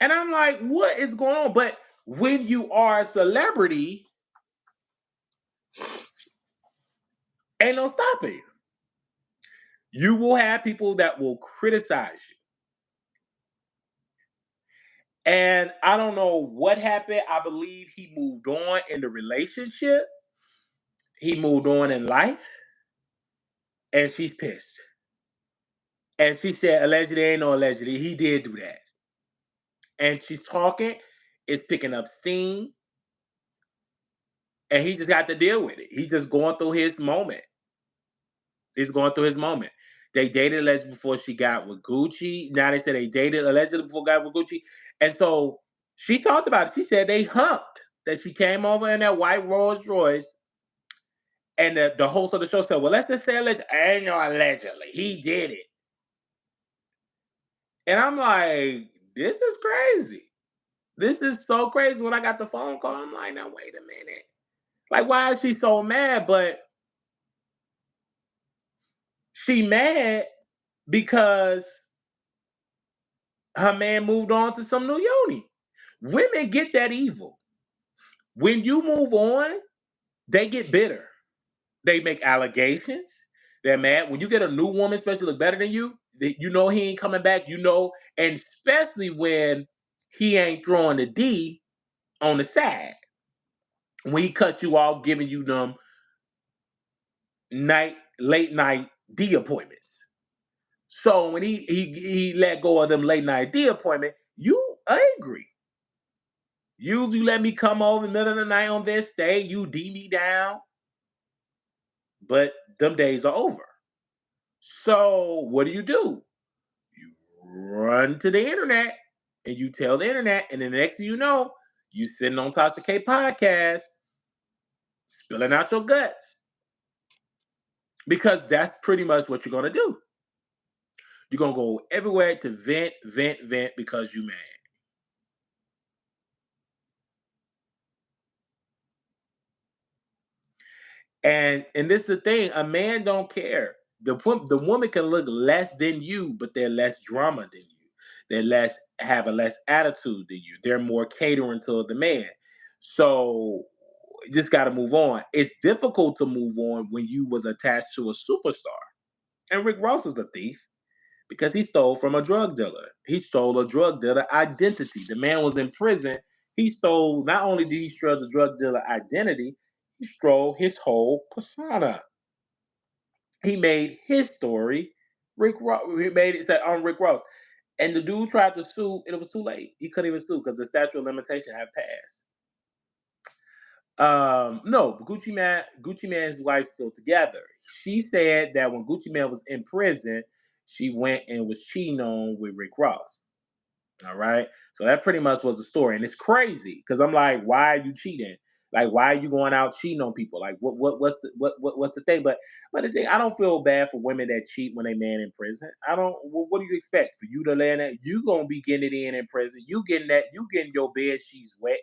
And I'm like, what is going on? But when you are a celebrity, ain't no stopping you. You will have people that will criticize you. And I don't know what happened. I believe he moved on in the relationship. He moved on in life. And she's pissed. And she said, allegedly, ain't no allegedly. He did do that. And she's talking. It's picking up steam. And he just got to deal with it. He's just going through his moment. He's going through his moment. They dated allegedly before she got with Gucci. Now they said they dated allegedly before got with Gucci. And so she talked about it. She said they humped. That she came over in that white Rolls Royce. And the host of the show said, well, let's just say allegedly. Ain't no allegedly. He did it. And I'm like, this is crazy. This is so crazy. When I got the phone call, I'm like, now wait a minute. Like, why is she so mad? But she mad because her man moved on to some new yoni. Women get that evil. When you move on, they get bitter. They make allegations. They're mad. When you get a new woman, especially look better than you, you know he ain't coming back. You know, and especially when he ain't throwing the D on the side. When he cut you off, giving you them late night D appointments. So when he let go of them late night D appointment, you angry. You let me come over in the middle of the night on this day, you D me down, but them days are over. So what do? run to the internet and you tell the internet, and the next thing you know, you sitting on Tasha K podcast, spilling out your guts. Because that's pretty much what you're gonna do. You're gonna go everywhere to vent, vent, vent because you mad. And this is the thing, a man don't care. The woman can look less than you, but they're less drama than you. They're less have a less attitude than you. They're more catering to the man. So you just got to move on. It's difficult to move on when you was attached to a superstar. And Rick Ross is a thief because he stole from a drug dealer. He stole a drug dealer identity. The man was in prison. He stole, not only did he steal the drug dealer identity, he stole his whole persona. He made his story Rick Ross. He made it said on Rick Ross. And the dude tried to sue, and it was too late. He couldn't even sue because the statute of limitation had passed. No, Gucci Man's wife's still together. She said that when Gucci Man was in prison, she went and was cheating on with Rick Ross. All right. So that pretty much was the story. And it's crazy because I'm like, why are you cheating? Like, why are you going out cheating on people? Like, what's the thing? But the thing, I don't feel bad for women that cheat when they man in prison. I don't. What do you expect for you to land that? You gonna be getting it in prison. You getting that? You getting your bed sheets wet.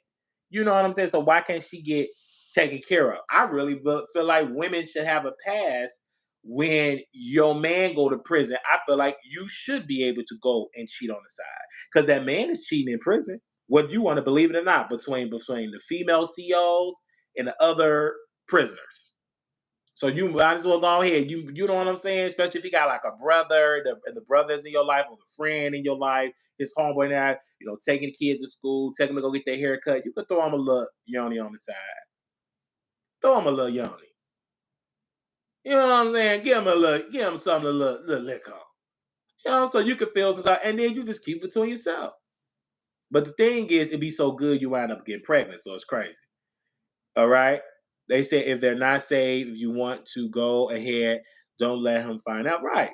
You know what I'm saying? So why can't she get taken care of? I really feel like women should have a pass when your man go to prison. I feel like you should be able to go and cheat on the side because that man is cheating in prison, whether you want to believe it or not, between the female COs and the other prisoners. So you might as well go ahead. You know what I'm saying? Especially if you got like a brother, the brothers in your life, or the friend in your life, his homeboy now, taking the kids to school, taking them to go get their hair cut. You could throw him a little yoni on the side. Throw him a little yoni. You know what I'm saying? Give him something a little lick on. So you can feel something, and then you just keep it to yourself. But the thing is, it'd be so good you wind up getting pregnant, so it's crazy. All right? They say if they're not saved, if you want to go ahead, don't let him find out. Right.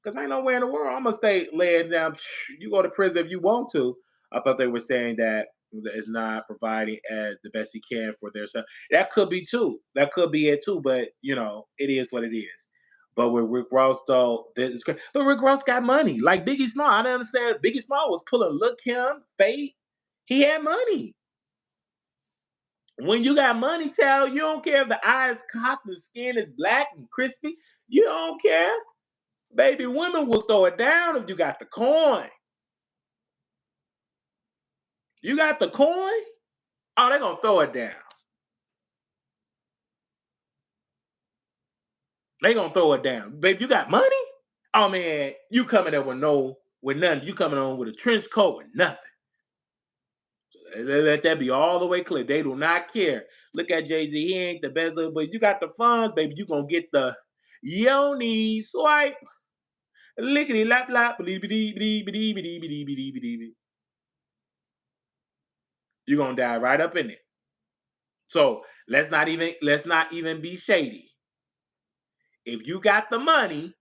Because ain't nowhere in the world I'm going to stay laying down. You go to prison if you want to. I thought they were saying that is not providing as the best he can for their son. That could be too. That could be it too. But, it is what it is. But with Rick Ross, though, but Rick Ross got money. Like Biggie Small. I don't understand. Biggie Small was pulling Look Him, Faith. He had money. When you got money, child, you don't care if the eye is cocked, the skin is black and crispy. You don't care. Baby, women will throw it down if you got the coin. You got the coin? Oh, they're going to throw it down. They're going to throw it down. Baby, you got money? Oh, man, you coming there with nothing. You coming on with a trench coat with nothing. Let that be all the way clear. They do not care. Look at Jay-Z. He ain't the best, but you got the funds, baby. You going to get the yoni swipe. Lickety lap lap. You're going to die right up in it. So let's not even be shady. If you got the money,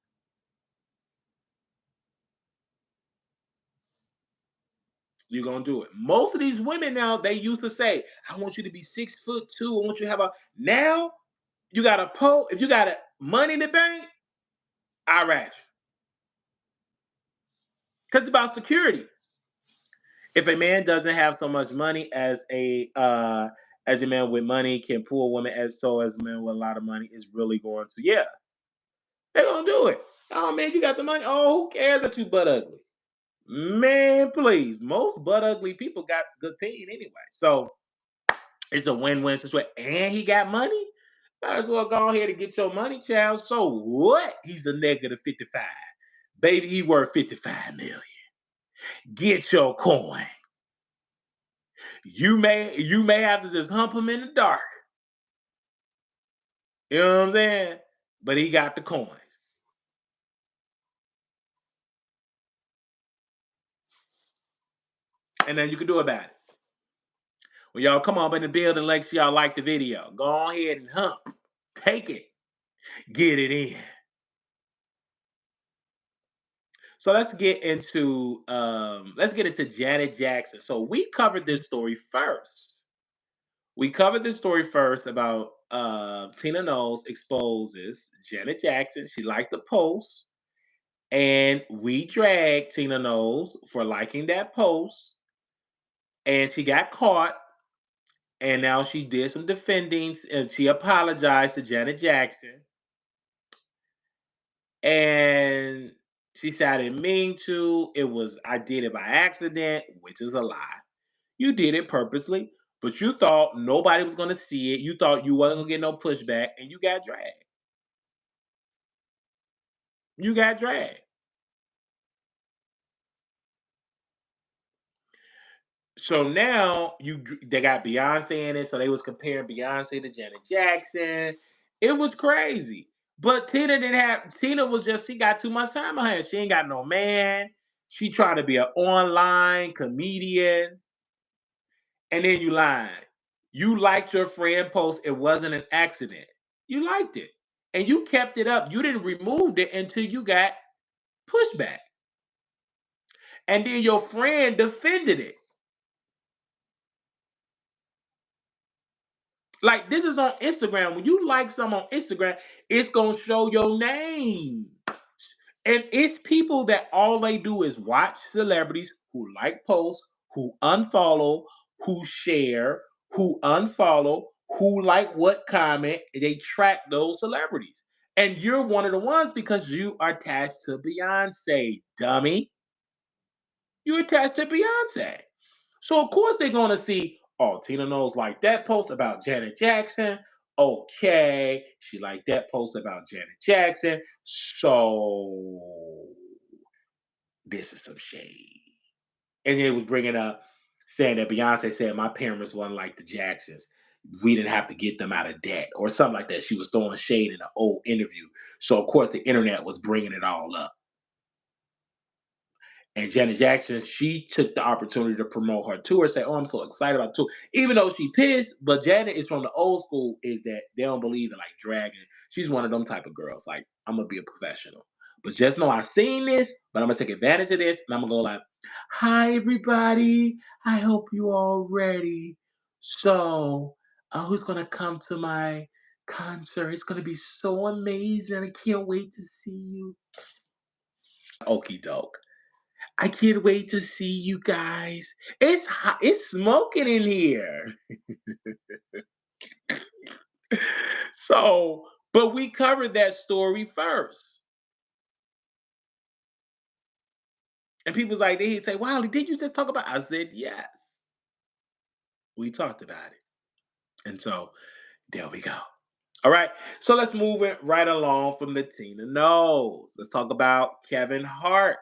you're gonna do it. Most of these women now, they used to say, I want you to be 6'2". I want you to have a now you got a if you got a money in the bank, I rat you. Because it's about security. If a man doesn't have so much money as a man with money can pull a woman as a man with a lot of money is really going to, yeah. They're gonna do it. Oh man, you got the money. Oh, who cares that you butt ugly? Man, please. Most butt ugly people got good pain anyway. So it's a win-win situation. And he got money. Might as well go ahead and get your money, child. So what? He's a negative 55. Baby, he worth 55 million. Get your coin. You may have to just hump him in the dark. You know what I'm saying? But he got the coins. And then you can do about it. Well, y'all come up in the building like y'all like the video. Go ahead and hump. Take it. Get it in. So let's get into Janet Jackson. So we covered this story first. We covered this story first about Tina Knowles exposes Janet Jackson. She liked the post, and we dragged Tina Knowles for liking that post, and she got caught. And now she did some defending, and she apologized to Janet Jackson. And she said, I didn't mean to. I did it by accident, which is a lie. You did it purposely, but you thought nobody was going to see it. You thought you wasn't going to get no pushback, and you got dragged. You got dragged. So now they got Beyonce in it, so they was comparing Beyonce to Janet Jackson. It was crazy. But Tina was just she got too much time on her. She ain't got no man. She tried to be an online comedian, and then you lied. You liked your friend post. It wasn't an accident. You liked it, and you kept it up. You didn't remove it until you got pushback, and then your friend defended it. Like this is on Instagram. When you like something on Instagram, it's gonna show your name. And it's people that all they do is watch celebrities who like posts, who unfollow, who share, who unfollow, who like what comment. They track those celebrities. And you're one of the ones because you are attached to Beyonce, dummy. You're attached to Beyonce. So of course they're gonna see, oh, Tina Knowles like that post about Janet Jackson. Okay, she liked that post about Janet Jackson. So this is some shade. And it was bringing up saying that Beyonce said my parents wasn't like the Jacksons. We didn't have to get them out of debt or something like that. She was throwing shade in an old interview. So of course the internet was bringing it all up. And Janet Jackson, she took the opportunity to promote her tour, say, oh, I'm so excited about the tour. Even though she pissed, but Janet is from the old school, is that they don't believe in like dragging. She's one of them type of girls. Like, I'm gonna be a professional. But just know I seen this, but I'm gonna take advantage of this, and I'm gonna go like, hi everybody. I hope you all ready. So who's gonna come to my concert? It's gonna be so amazing. I can't wait to see you. Okie doke. I can't wait to see you guys. It's hot. It's smoking in here. So, but we covered that story first. And people's like, they say, Wiley, did you just talk about it? I said, yes. We talked about it. And so there we go. All right. So let's move it right along from the Tina Knowles. Let's talk about Kevin Hart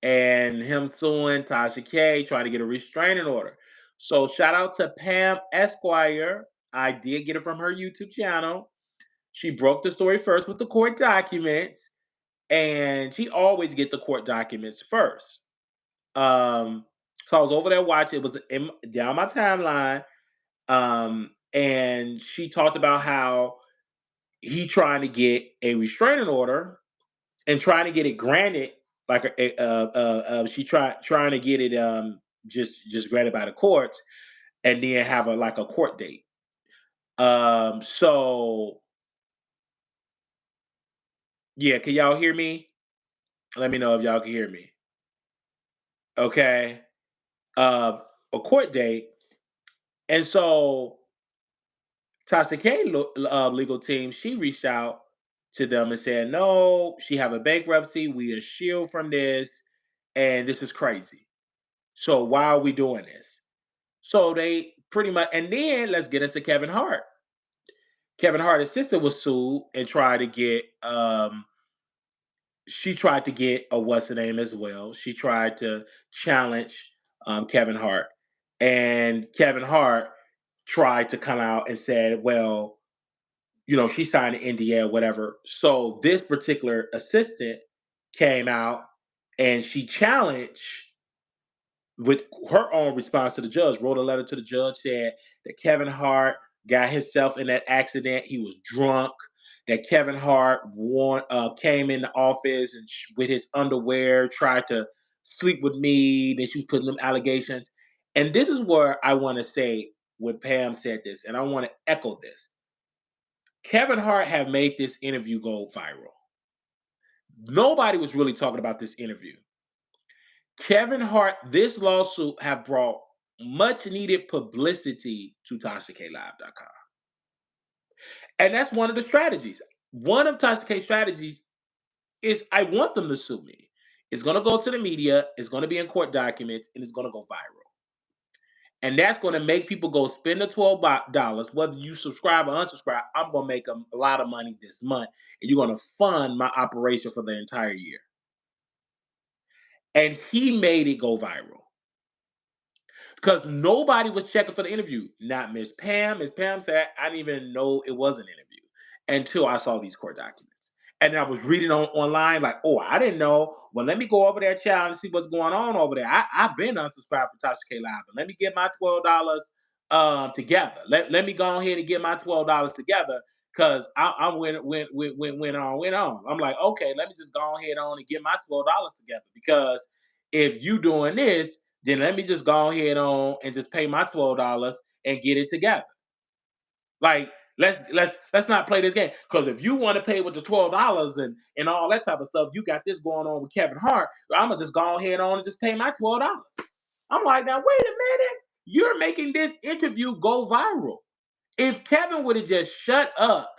and him suing Tasha K, trying to get a restraining order. So shout out to Pam Esquire. I did get it from her YouTube channel. She broke the story first with the court documents, and she always get the court documents first. So I was over there watching. It was down my timeline, and she talked about how he trying to get a restraining order and trying to get it granted, like she trying to get it just granted by the courts, and then have a court date. So yeah, can y'all hear me? Let me know if y'all can hear me. Okay, a court date, and so Tasha K legal team, she reached out to them and said, no, she have a bankruptcy. We are shielded from this, and this is crazy. So why are we doing this? So they pretty much, and then let's get into Kevin Hart. Kevin Hart's sister was sued and tried to get, she tried to get a what's the name as well. She tried to challenge Kevin Hart, and Kevin Hart tried to come out and said, well, she signed an NDA or whatever. So this particular assistant came out and she challenged with her own response to the judge, wrote a letter to the judge, said that Kevin Hart got himself in that accident. He was drunk. that Kevin Hart came in the office and with his underwear tried to sleep with me. Then she was putting them allegations. And this is where I want to say when Pam said this, and I want to echo this. Kevin Hart have made this interview go viral. Nobody was really talking about this interview. Kevin Hart, this lawsuit have brought much needed publicity to TashaKLive.com. And that's one of the strategies. One of Tasha K's strategies is I want them to sue me. It's going to go to the media, it's going to be in court documents, and it's going to go viral. And that's going to make people go spend the $12, whether you subscribe or unsubscribe. I'm going to make a lot of money this month, and you're going to fund my operation for the entire year. And he made it go viral because nobody was checking for the interview. Not Miss Pam. Miss Pam said, I didn't even know it was an interview until I saw these court documents. And I was reading online, like, oh, I didn't know. Well, let me go over there, child, and see what's going on over there. I've been unsubscribed for Tasha K Live, but let me get my $12 together. Let me go ahead and get my $12 together because I went on. I'm like, okay, let me just go ahead on and get my $12 together because if you doing this, then let me just go ahead on and just pay my $12 and get it together. Like let's not play this game because if you want to pay with the $12 and all that type of stuff, you got this going on with Kevin Hart. I'm gonna just go ahead on and just pay my $12. I'm like, now wait a minute, you're making this interview go viral. If Kevin would have just shut up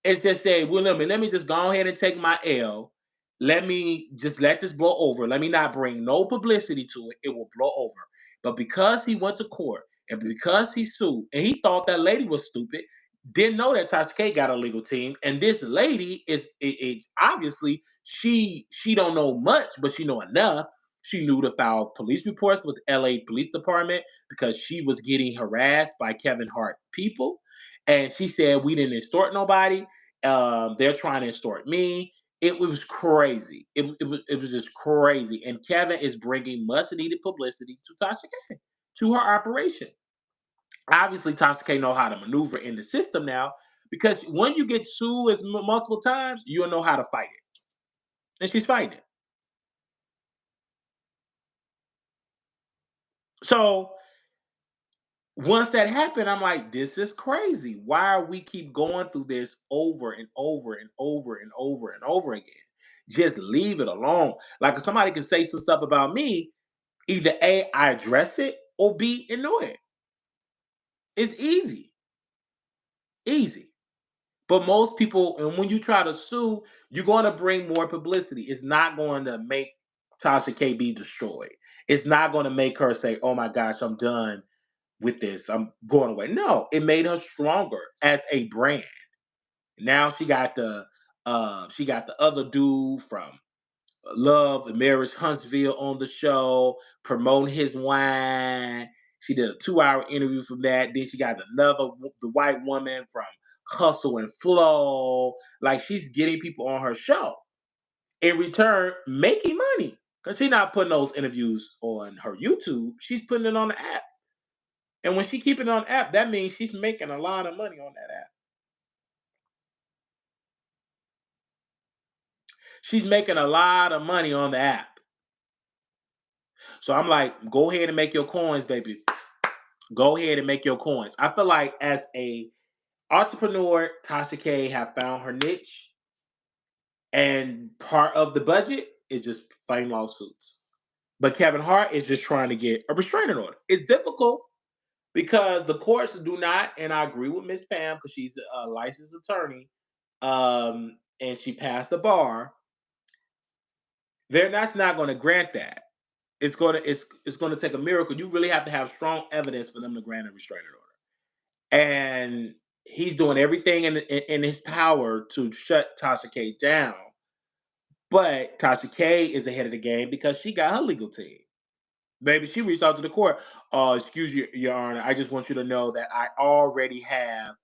and just say, well, let me just go ahead and take my L. Let me just let this blow over. Let me not bring no publicity to it. It will blow over. But because he went to court and because he sued and he thought that lady was stupid, didn't know that Tasha K got a legal team. And this lady is obviously she don't know much, but she know enough. She knew to file police reports with the LA Police Department because she was getting harassed by Kevin Hart people. And she said, we didn't extort nobody. They're trying to extort me. It was crazy. It was just crazy. And Kevin is bringing much needed publicity to Tasha K, to her operation. Obviously, Tasha K know how to maneuver in the system now because when you get sued as multiple times, you'll know how to fight it. And she's fighting it. So once that happened, I'm like, this is crazy. Why are we keep going through this over and over and over and over and over again? Just leave it alone. Like if somebody can say some stuff about me, either A, I address it, or B, ignore it. It's easy. Easy. But most people, and when you try to sue, you're going to bring more publicity. It's not going to make Tasha K be destroyed. It's not going to make her say, oh my gosh, I'm done with this. I'm going away. No, it made her stronger as a brand. Now she got the other dude from Love and Marriage Huntsville on the show promoting his wine. She did a 2-hour interview from that. Then she got the white woman from Hustle and Flow. Like she's getting people on her show. In return, making money. Because she's not putting those interviews on her YouTube. She's putting it on the app. And when she keep it on the app, that means she's making a lot of money on that app. She's making a lot of money on the app. So I'm like, go ahead and make your coins, baby. Go ahead and make your coins. I feel like as a entrepreneur, Tasha K have found her niche, and part of the budget is just fighting lawsuits. But Kevin Hart is just trying to get a restraining order. It's difficult because the courts do not, and I agree with Miss Pam because she's a licensed attorney, and she passed the bar. They're not going to grant that. It's going to take a miracle. You really have to have strong evidence for them to grant a restraining order. And he's doing everything in his power to shut Tasha K down. But Tasha K is ahead of the game because she got her legal team. Baby, she reached out to the court. Excuse you, Your Honor. I just want you to know that I already have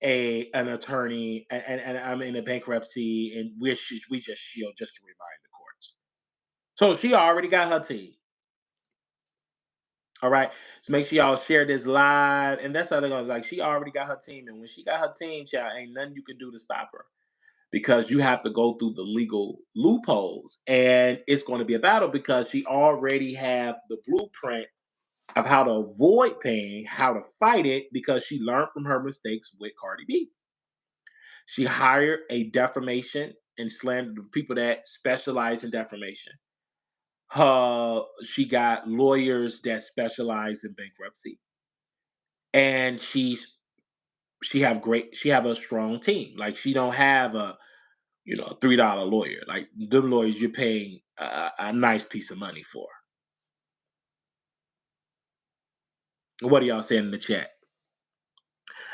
an attorney and I'm in a bankruptcy and we just shield just to remind the courts. So she already got her team. All right. So make sure y'all share this live. And that's how they're going to like. She already got her team. And when she got her team, child, ain't nothing you can do to stop her. because you have to go through the legal loopholes, and it's going to be a battle because she already have the blueprint of how to avoid pain, how to fight it, because she learned from her mistakes with Cardi B. She hired a defamation and slander people that specialize in defamation. She got lawyers that specialize in bankruptcy, and she have a strong team. Like, she don't have a $3 lawyer. Like, them lawyers you're paying a nice piece of money for. What are y'all saying in the chat?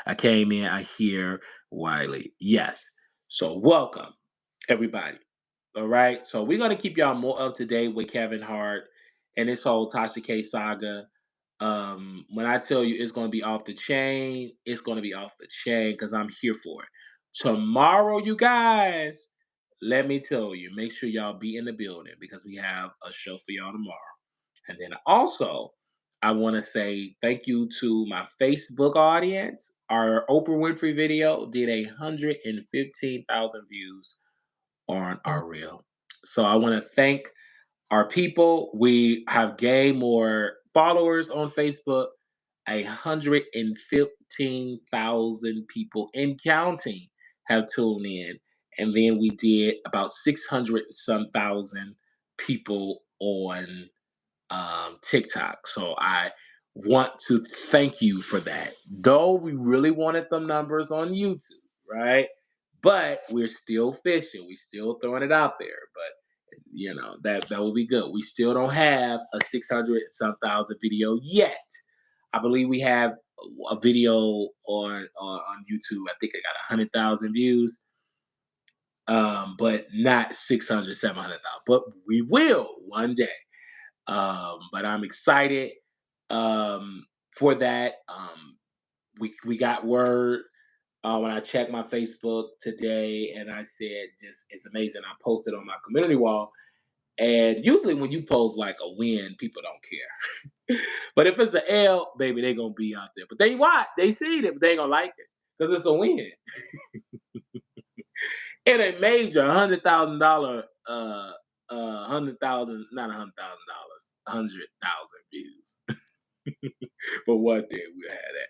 I came in, I hear Wiley. Yes. So welcome, everybody. All right. So we're gonna keep y'all more up to date with Kevin Hart and this whole Tasha K saga. When I tell you it's gonna be off the chain, it's gonna be off the chain because I'm here for it. Tomorrow, you guys, let me tell you, make sure y'all be in the building because we have a show for y'all tomorrow. And then also, I want to say thank you to my Facebook audience. Our Oprah Winfrey video did 115,000 views on our reel. So I want to thank our people. We have gained more followers on Facebook. 115,000 people and counting have tuned in. And then we did about 600 and some thousand people on TikTok. So I want to thank you for that. Though we really wanted them numbers on YouTube, right? But we're still fishing. We still throwing it out there. But that will be good. We still don't have a 600 and some thousand video yet. I believe we have a video on YouTube. I think I got 100,000 views, but not 600, 700,000. But we will one day. But I'm excited for that. We got word when I checked my Facebook today, and I said, "This is amazing." I posted on my community wall, and usually when you post like a win, people don't care. But if it's an L, baby, they gonna be out there. But they what? They see it, but they ain't gonna like it because it's a win. And a major $100,000, 100,000, not $100,000, 100,000 views. But one day we'll have that.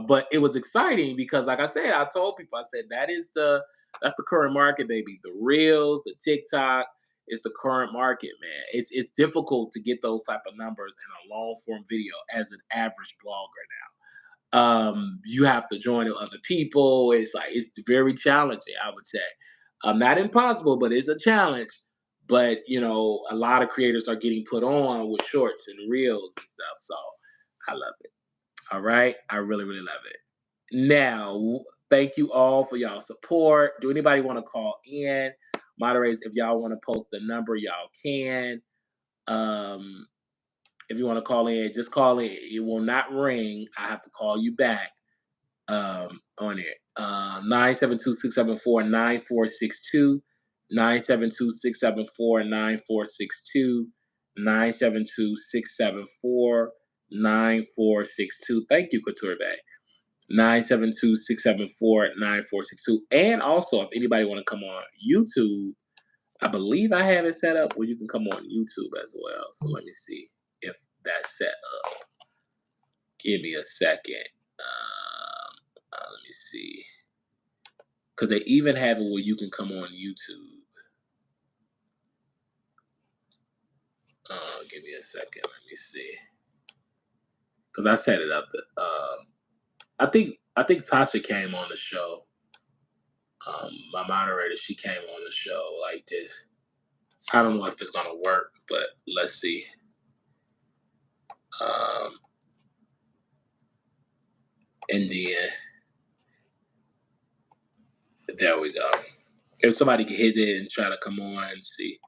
But it was exciting because, like I said, I told people, I said that's the current market, baby. The reels, the TikTok is the current market, man. It's difficult to get those type of numbers in a long form video as an average blogger now. You have to join with other people. It's very challenging, I would say. Not impossible, but it's a challenge. But a lot of creators are getting put on with shorts and reels and stuff. So I love it. All right. I really, really love it. Now, thank you all for y'all support. Do anybody want to call in? Moderators, if y'all want to post the number, y'all can. Um, if you want to call in, just call in. It will not ring. I have to call you back on it. 972-674-9462. 972-674-9462. 972-674-9462. Thank you, Couture Bay. 972-674-9462. And also, if anybody want to come on YouTube, I believe I have it set up where you can come on YouTube as well. So let me see if that's set up. Give me a second. Let me see. Because they even have it where you can come on YouTube. Give me a second. Let me see. Because I set it up. I think Tasha came on the show. My moderator, she came on the show like this. I don't know if it's gonna work, but let's see. And then there we go. If somebody can hit it and try to come on and see,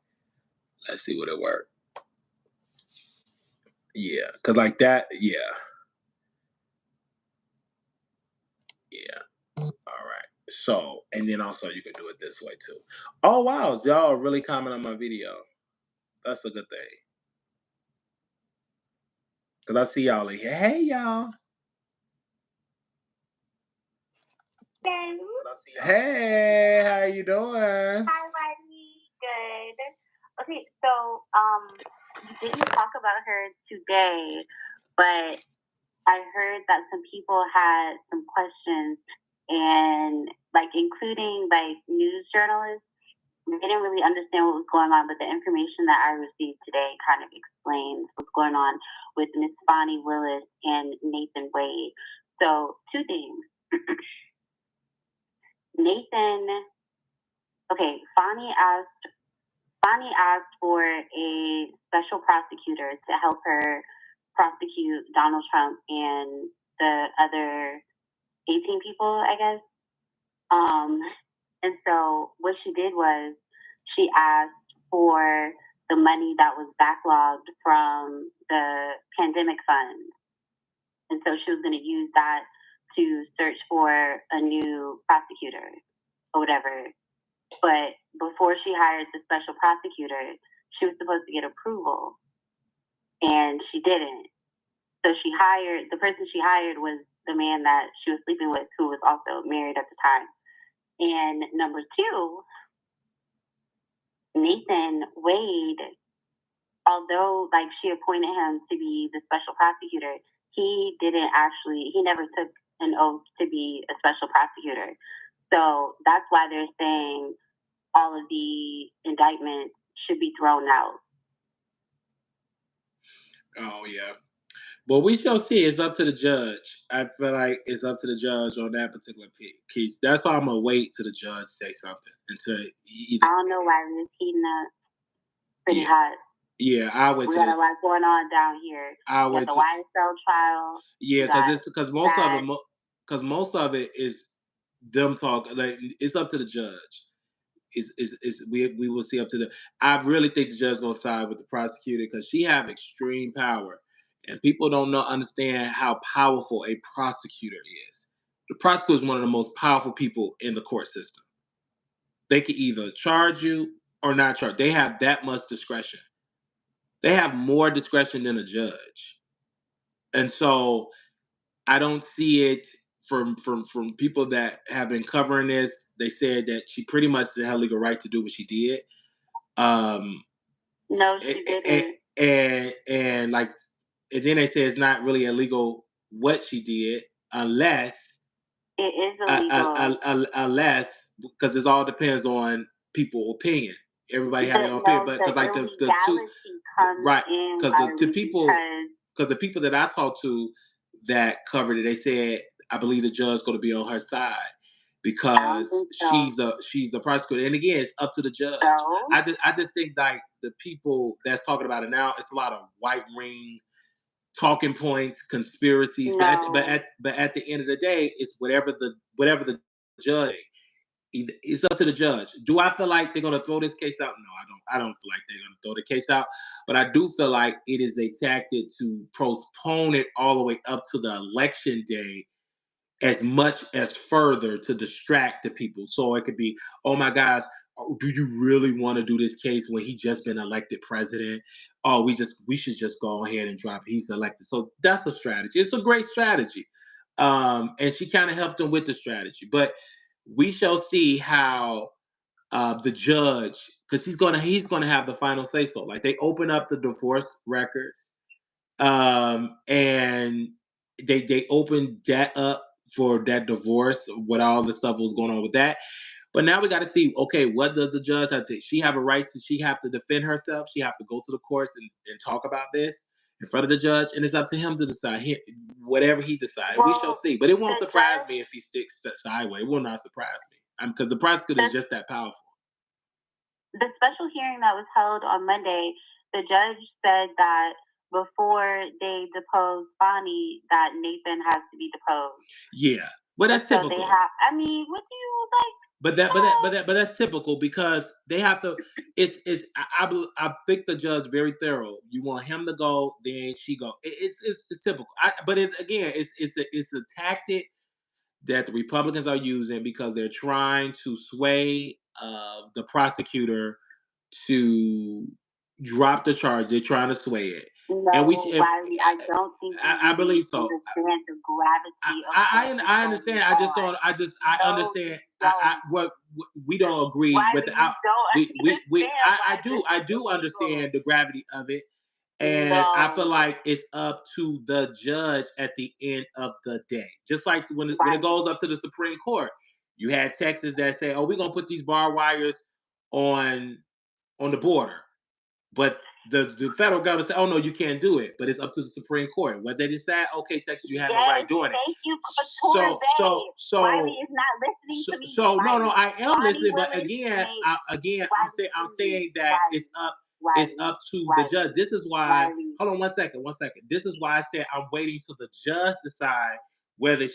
let's see what it work. Yeah, because like that, yeah. All right. So, and then also you can do it this way too. Oh wow, so y'all are really commenting on my video. That's a good thing. Cause I see y'all in here. Hey y'all. Hey, how you doing? Hi, Wiley. Good. Okay, so we didn't talk about her today, but I heard that some people had some questions, and like including like news journalists, they didn't really understand what was going on. But the information that I received today kind of explains what's going on with Miss Bonnie Willis and Nathan Wade. So two things. Nathan. Okay, Bonnie asked for a special prosecutor to help her prosecute Donald Trump and the other 18 people, I guess. And so what she did was she asked for the money that was backlogged from the pandemic fund. And so she was going to use that to search for a new prosecutor or whatever. But before she hired the special prosecutor, she was supposed to get approval, and she didn't. So the person she hired was the man that she was sleeping with, who was also married at the time. And number two, Nathan Wade, although like she appointed him to be the special prosecutor, he never took an oath to be a special prosecutor. So that's why they're saying all of the indictments should be thrown out. Oh yeah. Well, we shall see. It's up to the judge. I feel like it's up to the judge on that particular case. That's why I'm gonna wait till the judge say something until either. I don't know why we're heating up pretty hot. Yeah, I would. We got a lot going on down here. I would. The Wiley Show trial. Yeah, because most of it is them talking. Like it's up to the judge. We will see up to the. I really think the judge gonna side with the prosecutor because she have extreme power, and people don't understand how powerful a prosecutor is. The prosecutor is one of the most powerful people in the court system. They can either charge you or not charge. They have that much discretion. They have more discretion than a judge, and so I don't see it from people that have been covering this. They said that she pretty much had legal right to do what she did. No, she didn't. And then they say it's not really illegal what she did unless it is illegal. Unless because it all depends on people's opinion. Everybody has their own opinion, but because like the two right because the people that I talked to that covered it, they said I believe the judge going to be on her side because she's the prosecutor, and again, it's up to the judge. I just think like the people that's talking about it now, it's a lot of white ring talking points, conspiracies, but at the end of the day, it's whatever the judge. It's up to the judge. Do I feel like they're going to throw this case out? No, I don't feel like they're going to throw the case out. But I do feel like it is a tactic to postpone it all the way up to the election day as much as further to distract the people. So it could be, oh my gosh, do you really want to do this case when he just been elected president? Oh, we should just go ahead and drop it. He's elected. So that's a strategy. It's a great strategy. And she kind of helped him with the strategy. But we shall see how the judge, because he's gonna have the final say so. Like they open up the divorce records, and they opened that up for that divorce, what all the stuff was going on with that. But now we got to see, okay, what does the judge have to? She have a right to? She have to defend herself. She have to go to the courts and talk about this in front of the judge, and it's up to him to decide. Whatever he decides, we shall see. But it won't surprise me if he sticks sideways. It will not surprise me because the prosecutor is just that powerful. The special hearing that was held on Monday, the judge said that before they depose Bonnie, that Nathan has to be deposed. Yeah, well, that's typical. What do you like? But that's typical because they have to. I think the judge very thorough. You want him to go, then she go. It's typical. But it's a tactic that the Republicans are using because they're trying to sway the prosecutor to drop the charge. They're trying to sway it. No, Wiley, I don't think I believe so. Understand the gravity of what I understand. I just don't. I understand. What we don't agree Wiley, without. I do understand the gravity of it, and I feel like it's up to the judge at the end of the day. Just like when it goes up to the Supreme Court, you had Texas that say, "Oh, we're gonna put these barbed wires on the border," but the federal government said, "Oh no, you can't do it." But it's up to the Supreme Court. What they decide, okay, Texas, you have no right doing it. Thank you for Wiley is not listening to me. So no, I am listening, but again, I'm saying that it's up to the judge. This is why. Hold on one second. This is why I said I'm waiting till the judge decide whether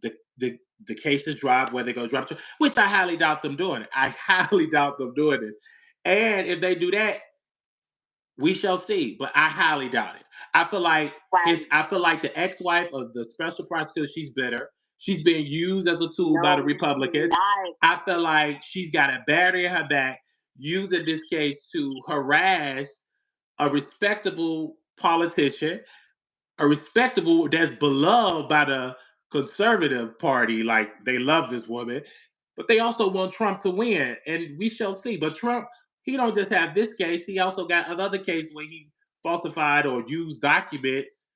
the case is dropped, whether they're going to drop it, which I highly doubt them doing it. I highly doubt them doing this. And if they do that, we shall see, but I highly doubt it. I feel like the ex-wife of the special prosecutor, she's bitter. She's being used as a tool by the Republicans. I feel like she's got a battery in her back, using this case to harass a respectable politician, a respectable that's beloved by the conservative party. Like, they love this woman, but they also want Trump to win, and we shall see. But Trump, he don't just have this case; he also got another case where he falsified or used documents,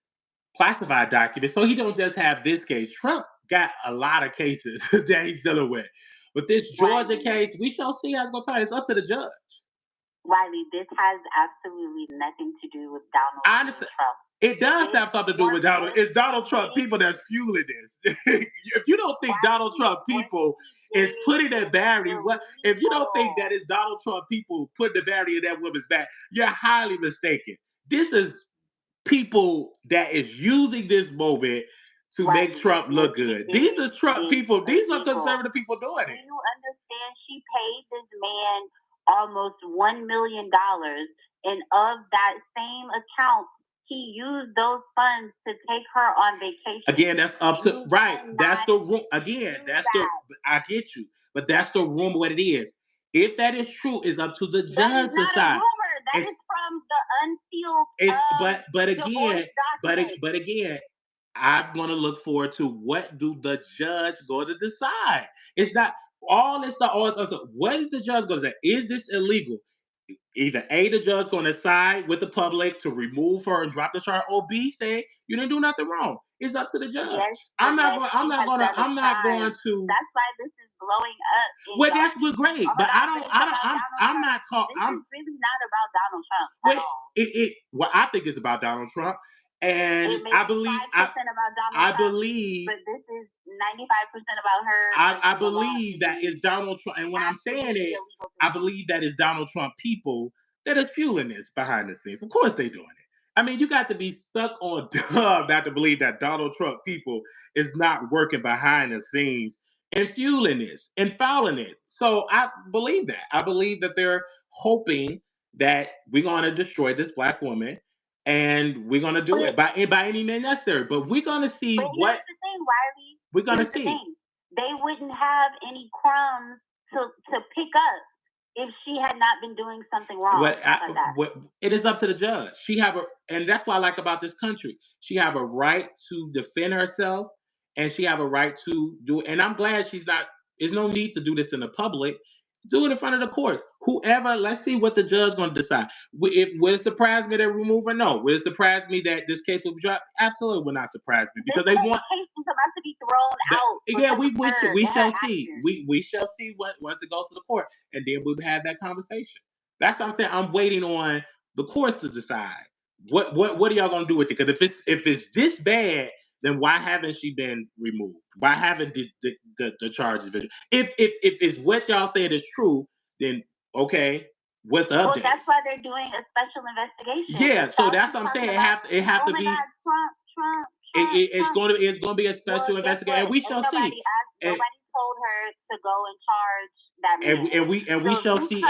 classified documents. So he don't just have this case. Trump got a lot of cases that he's dealing with. But this Georgia case, we shall see how it's going to turn. It's up to the judge. Wiley, this has absolutely nothing to do with Donald Trump. It does have something to do with Donald. It's Donald Trump people that's fueling this. If you don't think Donald Trump people is putting that barrier, if you don't think that it's Donald Trump people putting the barrier in that woman's back, you're highly mistaken. This is people that is using this moment to make Trump look good. These are Trump people. These are conservative people doing it. Do you understand? She paid this man almost $1 million, and of that same account, he used those funds to take her on vacation. Again, that's up to That's the room. Again, I get you, but that's the room. What it is. If that is true, it's up to the judge to decide. That is from the unsealed. But again, I'm going to look forward to what do the judge going to decide. It's not all this stuff. What is the judge going to say? Is this illegal? Either A, the judge going to side with the public to remove her and drop the charge, or B, say you didn't do nothing wrong. It's up to the judge. Yes, I'm not going to. That's why this is blowing up. Well, that's great, but I'm not talking. This is really not about Donald Trump at all. Well, I think it's about Donald Trump, and I believe about Donald Trump, but this is 95% about her. I believe that it's Donald Trump, and when I'm saying it, I believe that it's Donald Trump people that is fueling this behind the scenes. Of course, they're doing it. I mean, you got to be stuck on dumb not to believe that Donald Trump people is not working behind the scenes and fueling this and fouling it. So I believe that. I believe that they're hoping that we're going to destroy this black woman, and we're going to do it by any means necessary. But we're going to see what. Here's the thing, Wiley. We're going to see. They wouldn't have any crumbs to pick up if she had not been doing something wrong. It is up to the judge. And that's what I like about this country. She have a right to defend herself, and she have a right to do it. And I'm glad she's not. There's no need to do this in the public. Do it in front of the courts. Whoever, let's see what the judge is going to decide. Would it surprise me that remove her? No. Would it surprise me that this case will be dropped? Absolutely would not surprise me, because they want case is about to be thrown out. Yeah, we shall see. We shall see once it goes to the court, and then we'll have that conversation. That's what I'm saying. I'm waiting on the courts to decide what are y'all going to do with it? Because if it's this bad, then why haven't she been removed? Why haven't the charges been? If it's what y'all said is true, then okay, what's the update? Well, that's why they're doing a special investigation. Yeah, so that's what I'm saying. It have to be. Trump. It's going to be a special investigation, and we shall see. Nobody told her to go and charge that man. We shall see.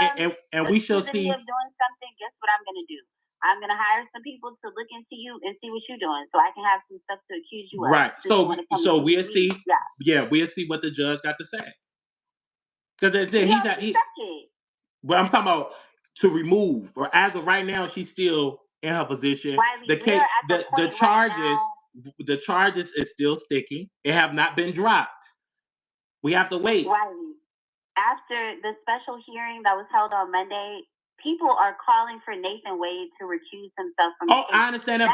And we shall see. Of doing something, guess what I'm going to do? I'm going to hire some people to look into you and see what you're doing, so I can have some stuff to accuse you of. Right. So we'll see. Yeah, we'll see what the judge got to say. Because but I'm talking about to remove, or as of right now, she's still in her position. Wiley, The we are case, at the the point right now. the charges is still sticking. It have not been dropped. We have to wait. Wiley, after the special hearing that was held on Monday, people are calling for Nathan Wade to recuse himself from the case. I understand that,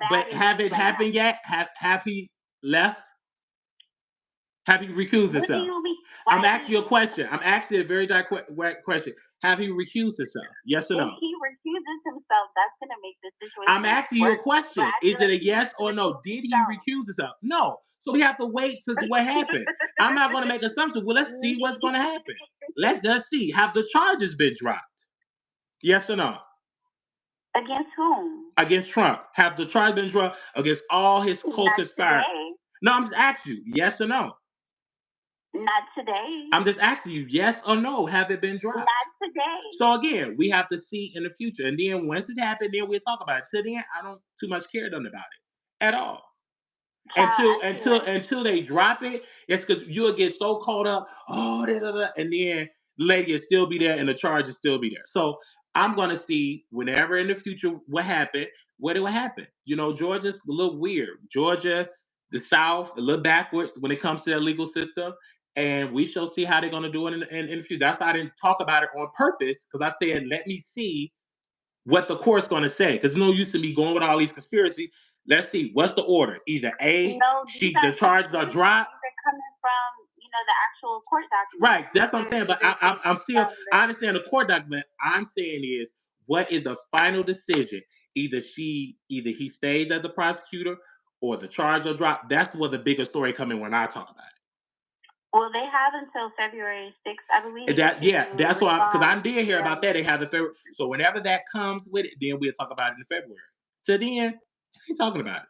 but have it happened yet? Have he left? Have he recused himself? I'm asking you a question. I'm asking a very direct question. Have he recused himself? Yes or no? If he recuses himself, that's going to make the situation I'm asking you a question. Is it a yes or no? Did he recuse himself? No. So we have to wait to see what happened. I'm not going to make assumptions. Well, let's see what's going to happen. Let's just see. Have the charges been dropped? Yes or no? Against whom? Against Trump. Have the charges been dropped against all his co-conspirators? No, I'm just asking you. Yes or no? Not today. I'm just asking you, yes or no, have it been dropped? Not today. So again, we have to see in the future. And then once it happened, then we'll talk about it. Till then, I don't too much care about it at all. Until they drop it, it's because you'll get so caught up, and then the lady will still be there and the charge will still be there. So I'm gonna see whenever in the future what happened, what it will happen. Georgia's a little weird. Georgia, the South, a little backwards when it comes to their legal system. And we shall see how they're going to do it in the future. That's why I didn't talk about it on purpose, because I said, let me see what the court's going to say. Because no use to me going with all these conspiracies. Let's see, what's the order? Either A, the charges are dropped. These are coming from, the actual court document. Right, that's what I'm saying. But I'm still, I understand the court document. I'm saying is, what is the final decision? Either he stays as the prosecutor or the charges are dropped. That's where the bigger story comes in when I talk about it. Well, they have until February 6th, I believe. That's why, because I did hear about that. They have the February. So whenever that comes with it, then we'll talk about it in February. Till then, I ain't talking about it.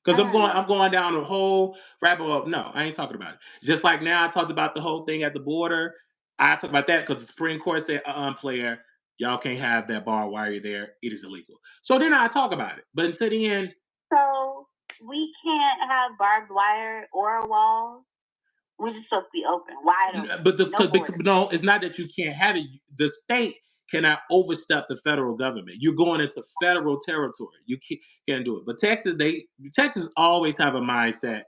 Because I'm going down the whole rabbit hole. No, I ain't talking about it. Just like now, I talked about the whole thing at the border. I talked about that because the Supreme Court said, player, y'all can't have that barbed wire there. It is illegal. So then I talk about it. But until the end. So we can't have barbed wire or a wall. We're just supposed to be open, wide open. But no, it's not that you can't have it. The state cannot overstep the federal government. You're going into federal territory. You can't do it. But Texas always have a mindset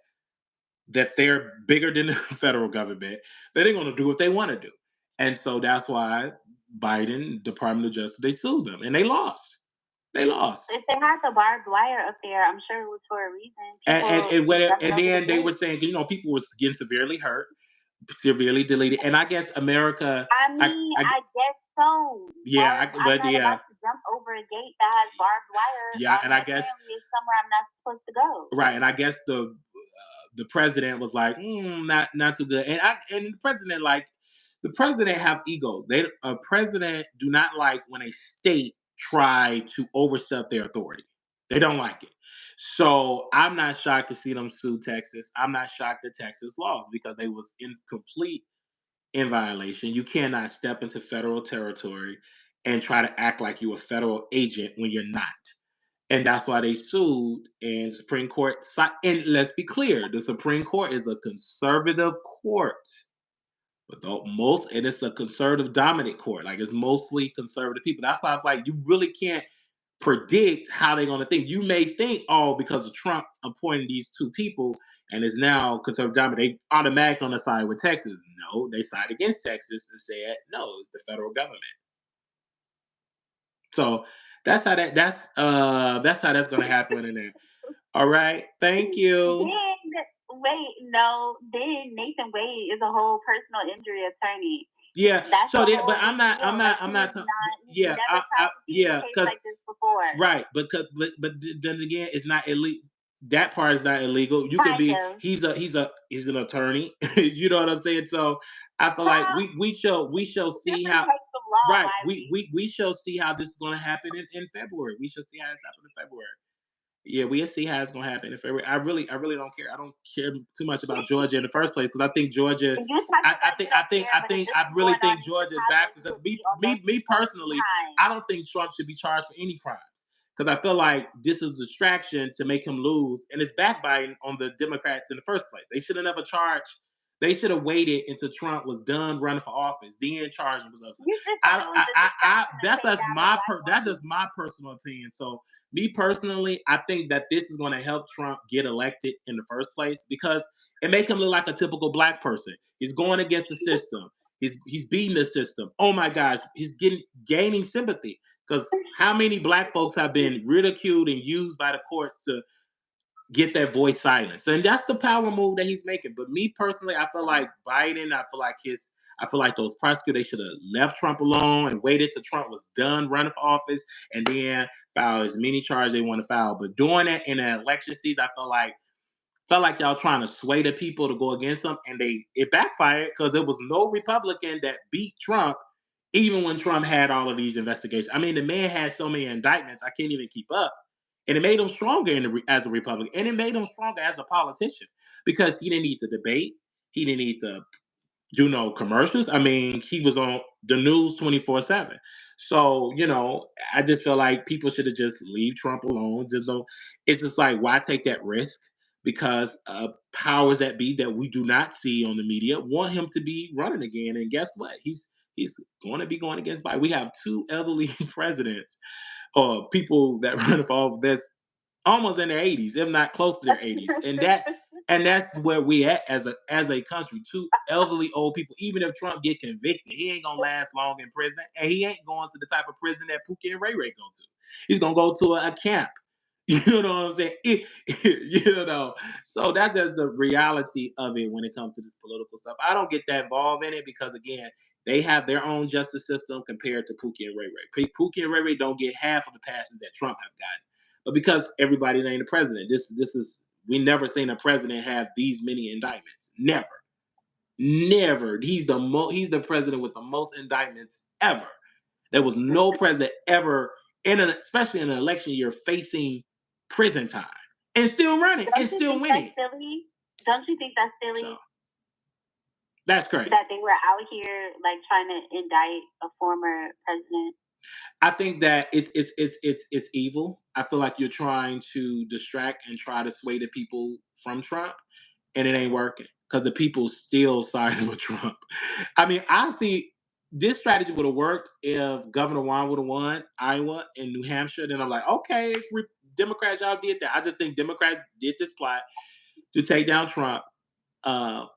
that they're bigger than the federal government. They're going to do what they want to do. And so that's why Biden, Department of Justice, they sued them. And they lost. They lost. If they had the barbed wire up there, I'm sure it was for a reason. And then they were saying, people were getting severely hurt, severely deleted. And I guess America. I guess so. Yeah, I'm not about to jump over a gate that has barbed wire. Yeah, and I guess it's somewhere I'm not supposed to go. Right, and I guess the president was like, not too good. And the president have ego. A president do not like when a state try to overstep their authority. They don't like it. So I'm not shocked to see them sue Texas. I'm not shocked at Texas laws because they was in violation. You cannot step into federal territory and try to act like you're a federal agent when you're not. And that's why they sued. And the Supreme Court, and let's be clear, the Supreme Court is a conservative court. But and it's a conservative dominant court. Like, it's mostly conservative people. That's why I was like, you really can't predict how they're going to think. You may think, because of Trump appointing these two people and is now conservative dominant, they automatically on the side with Texas. No, they side against Texas and said, no, it's the federal government. So that's how that's how that's going to happen in there. All right. Thank you. Then Nathan Wade is a whole personal injury attorney. Yeah. But I'm not talking. Yeah. Because like this before. Right. But then again, it's not illegal. That part is not illegal. You could be. He's an attorney. You know what I'm saying? So I feel like we shall see how. Right. We shall see how this is going to happen in February. We shall see how it's happening in February. Yeah, we'll see how it's going to happen in February. I really don't care. I don't care too much about Georgia in the first place because I think Georgia. I really think Georgia is back because me personally, I don't think Trump should be charged for any crimes because I feel like this is a distraction to make him lose, and it's backbiting on the Democrats in the first place. They should have never charged. They should have waited until Trump was done running for office, then charged him with something. You just thought it was a distraction to take down the black That's woman. just my personal opinion. So me personally, I think that this is going to help Trump get elected in the first place because it make him look like a typical black person. He's going against the system. He's beating the system. Oh my gosh, he's gaining sympathy because how many black folks have been ridiculed and used by the courts to get their voice silenced. And that's the power move that he's making. But me personally, I feel like Biden, I feel like those prosecutors, they should have left Trump alone and waited till Trump was done running for office and then file as many charges they want to file. But doing it in an election season, I felt like y'all trying to sway the people to go against them, and it backfired because there was no Republican that beat Trump, even when Trump had all of these investigations. I mean, the man had so many indictments, I can't even keep up. And it made him stronger as a Republican, and it made him stronger as a politician because he didn't need to debate, he didn't need to do no commercials. I mean, he was on the news 24/7. So, I just feel like people should have just leave Trump alone. It's just like, why take that risk? Because powers that be that we do not see on the media want him to be running again. And guess what? He's going to be going against Biden. We have two elderly presidents or people that run for office that's almost in their 80s, if not close to their 80s. And that's where we at as a country. Two elderly old people. Even if Trump get convicted, he ain't gonna last long in prison, and he ain't going to the type of prison that Pookie and Ray Ray go to. He's gonna go to a camp. You know what I'm saying? So that's just the reality of it when it comes to this political stuff. I don't get that involved in it because again, they have their own justice system compared to Pookie and Ray Ray. Pookie and Ray Ray don't get half of the passes that Trump have gotten. But because everybody ain't the president, this is we never seen a president have these many indictments. Never. Never. He's the president with the most indictments ever. There was no president ever especially in an election year facing prison time and still running and still winning. That's silly? Don't you think that's silly? So, that's crazy. That they were out here like trying to indict a former president. I think that it's evil. I feel like you're trying to distract and try to sway the people from Trump, and it ain't working because the people still siding with Trump. I mean, honestly, this strategy would have worked if Governor Warren would have won Iowa and New Hampshire. Then I'm like, okay, if Democrats, y'all did that. I just think Democrats did this plot to take down Trump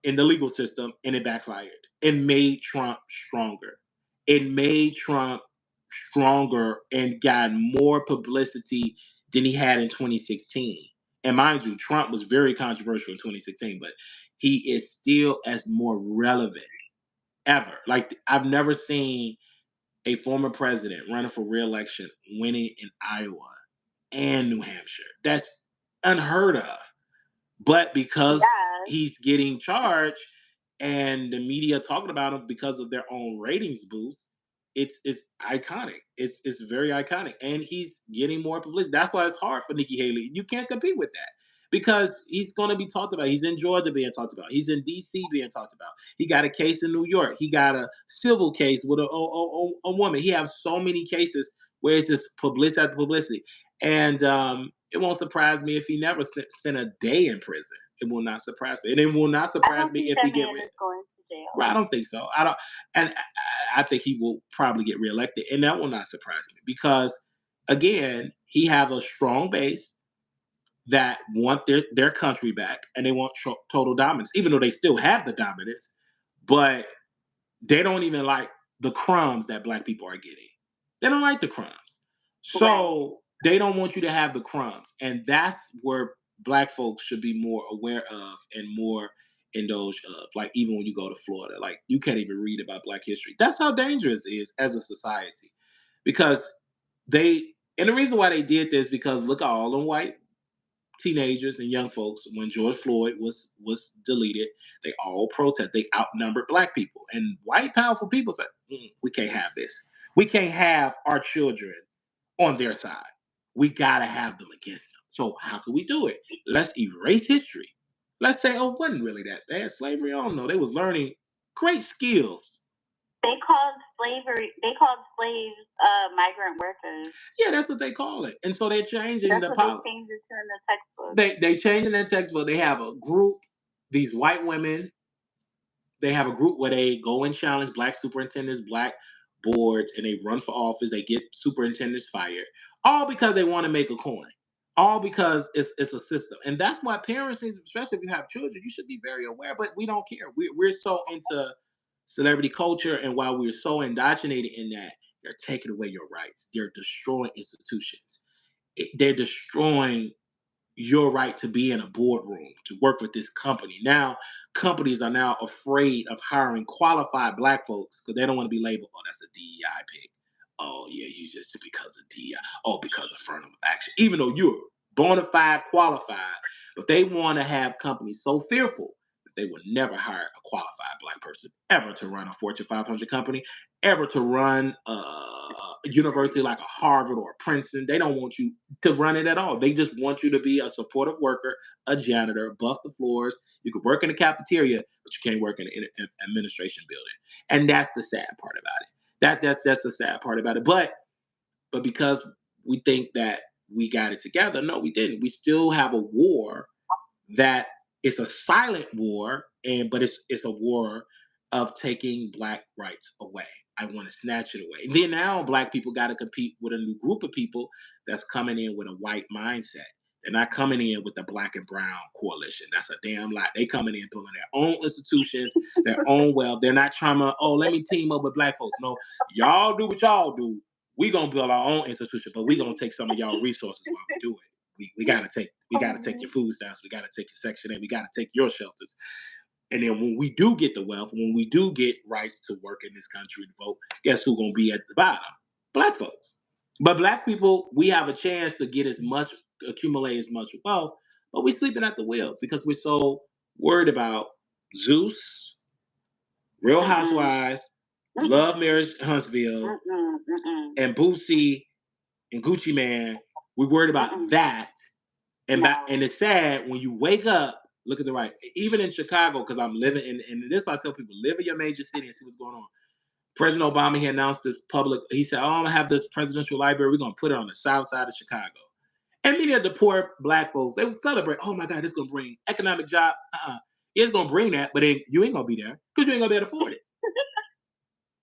in the legal system, and it backfired. It made Trump stronger. It made Trump stronger and got more publicity than he had in 2016. And mind you, Trump was very controversial in 2016, but he is still as more relevant ever. Like I've never seen a former president running for re-election winning in Iowa and New Hampshire. That's unheard of. But because he's getting charged and the media talking about him because of their own ratings boost, it's iconic. It's very iconic. And he's getting more publicity. That's why it's hard for Nikki Haley. You can't compete with that. Because he's going to be talked about. He's in Georgia being talked about. He's in D.C. being talked about. He got a case in New York. He got a civil case with a woman. He has so many cases where it's just publicity after publicity. And it won't surprise me if he never spent a day in prison. It will not surprise me. And it will not surprise me if he get reelected. Right, I don't think so. I think he will probably get reelected, and that will not surprise me because, again, he has a strong base that want their country back, and they want total dominance, even though they still have the dominance, but they don't even like the crumbs that black people are getting. They don't like the crumbs. So they don't want you to have the crumbs. And that's where black folks should be more aware of and more indulged of. Like even when you go to Florida, like you can't even read about black history. That's how dangerous it is as a society. Because and the reason why they did this, because look at all them white teenagers and young folks, when George Floyd was deleted, they all protest. They outnumbered black people. And white powerful people said, we can't have this. We can't have our children on their side. We got to have them against them. So how can we do it? Let's erase history. Let's say, oh, it wasn't really that bad. Slavery, I don't know. They was learning great skills. They called slaves migrant workers. Yeah, that's what they call it. And so they're changing the policy. They changed it in the textbook. They changing their textbook. They have a group, these white women they have a group where they go and challenge black superintendents, black boards, and they run for office. They get superintendents fired, all because they want to make a coin. All because it's a system, and that's why parents, especially if you have children, you should be very aware. But we don't care. We're so into celebrity culture, and while we're so indoctrinated in that, they're taking away your rights. They're destroying institutions. They're destroying your right to be in a boardroom, to work with this company. Now, companies are now afraid of hiring qualified black folks because they don't want to be labeled, oh, that's a DEI pick. Oh, yeah, you just because of DEI. Oh, because of affirmative action. Even though you're bona fide qualified, but they want to have companies so fearful that they would never hire a qualified black person ever to run a Fortune 500 company, ever to run a university like a Harvard or a Princeton. They don't want you to run it at all. They just want you to be a supportive worker, a janitor, buff the floors. You can work in the cafeteria, but you can't work in an administration building. And that's the sad part about it. That's the sad part about it. But because we think that we got it together, no, we didn't. We still have a war that is a silent war, but it's a war of taking black rights away. I want to snatch it away. And then now black people got to compete with a new group of people that's coming in with a white mindset. They're not coming in with the black and brown coalition. That's a damn lie. They coming in building their own institutions, their own wealth. They're not trying to, oh, let me team up with black folks. No, y'all do what y'all do. We gonna build our own institution, but we gonna take some of y'all resources while we do it. We gotta take your food stamps, we gotta take your Section 8, we gotta take your shelters. And then when we do get the wealth, when we do get rights to work in this country to vote, guess who's gonna be at the bottom? Black folks. But black people, we have a chance to accumulate as much wealth, but we're sleeping at the wheel because we're so worried about Zeus, Real Housewives, Love Marriage Huntsville, and Boosie and Gucci Man. We're worried about that. And it's sad when you wake up, look at the right. Even in Chicago, because I'm living in this, I tell people, live in your major city and see what's going on. President Obama, he announced this he said, I'm gonna have this presidential library. We're gonna put it on the south side of Chicago. And many of the poor black folks, they would celebrate, oh my God, this is gonna bring economic job. It's gonna bring that, but then you ain't gonna be there because you ain't gonna be able to afford it.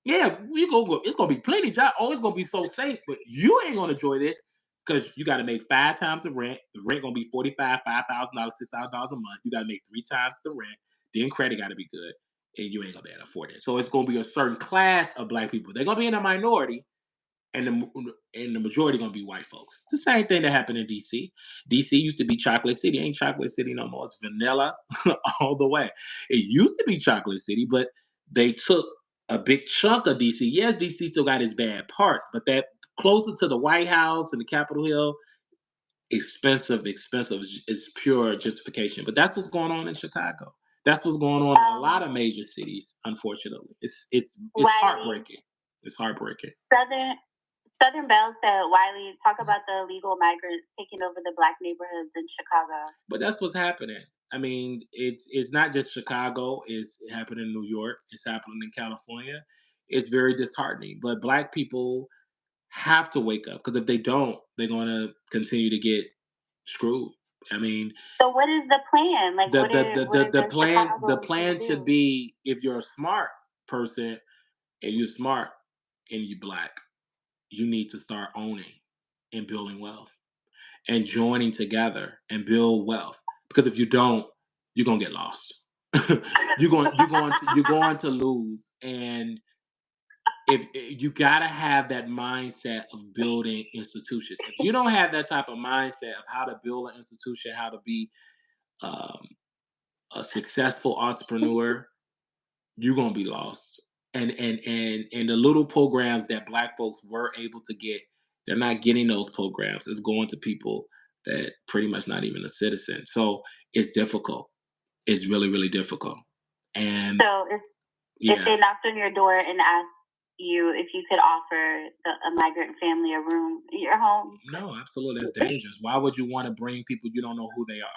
Yeah, it's gonna be plenty of jobs. Oh, it's gonna be so safe, but you ain't gonna enjoy this because you gotta make 5 times the rent. The rent gonna be $5,000, $6,000 a month. You gotta make 3 times the rent. Then credit gotta be good, and you ain't gonna be able to afford it. So it's gonna be a certain class of black people. They're gonna be in a minority, and the majority gonna be white folks. The same thing that happened in DC. DC used to be Chocolate City. Ain't Chocolate City no more. It's vanilla all the way. It used to be Chocolate City, but they took a big chunk of DC. Yes, DC still got its bad parts, but that closer to the White House and the Capitol Hill, expensive is pure gentrification. But that's what's going on in Chicago. That's what's going on in a lot of major cities. Unfortunately, it's heartbreaking. It's heartbreaking. Southern Belle said, Wiley, talk about the illegal migrants taking over the black neighborhoods in Chicago. But that's what's happening. I mean, it's not just Chicago. It's happening in New York. It's happening in California. It's very disheartening. But black people have to wake up because if they don't, they're going to continue to get screwed. I mean, so what is the plan? Like the plan should be, if you're a smart person and you're smart and you're black, you need to start owning and building wealth and joining together and build wealth. Because if you don't, you're gonna get lost. you're going to lose. And if you gotta have that mindset of building institutions. If you don't have that type of mindset of how to build an institution, how to be a successful entrepreneur, you're gonna be lost. And the little programs that black folks were able to get, they're not getting those programs. It's going to people that pretty much not even a citizen. So it's difficult. It's really, really difficult. And so if they knocked on your door and asked you if you could offer a migrant family a room in your home? No, absolutely. That's dangerous. Why would you want to bring people you don't know who they are?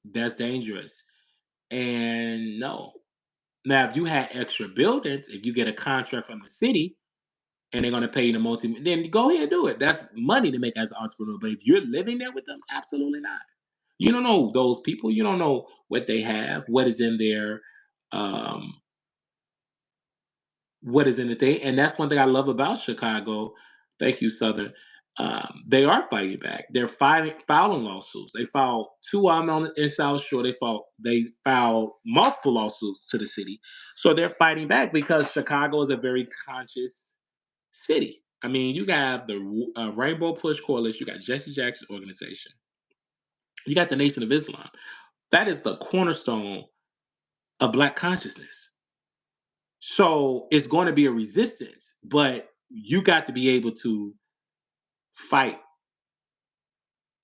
That's dangerous. And no. Now, if you had extra buildings, if you get a contract from the city and they're going to pay you the most, then go ahead and do it. That's money to make as an entrepreneur. But if you're living there with them, absolutely not. You don't know those people. You don't know what they have, what is in their um what is in the thing. And that's one thing I love about Chicago. Thank you, Southern. They are fighting back. They're filing lawsuits. They filed two in South Shore. They filed multiple lawsuits to the city. So they're fighting back because Chicago is a very conscious city. I mean, you have the Rainbow Push Coalition, you got Jesse Jackson organization, you got the Nation of Islam. That is the cornerstone of Black consciousness. So it's going to be a resistance, but you got to be able to fight,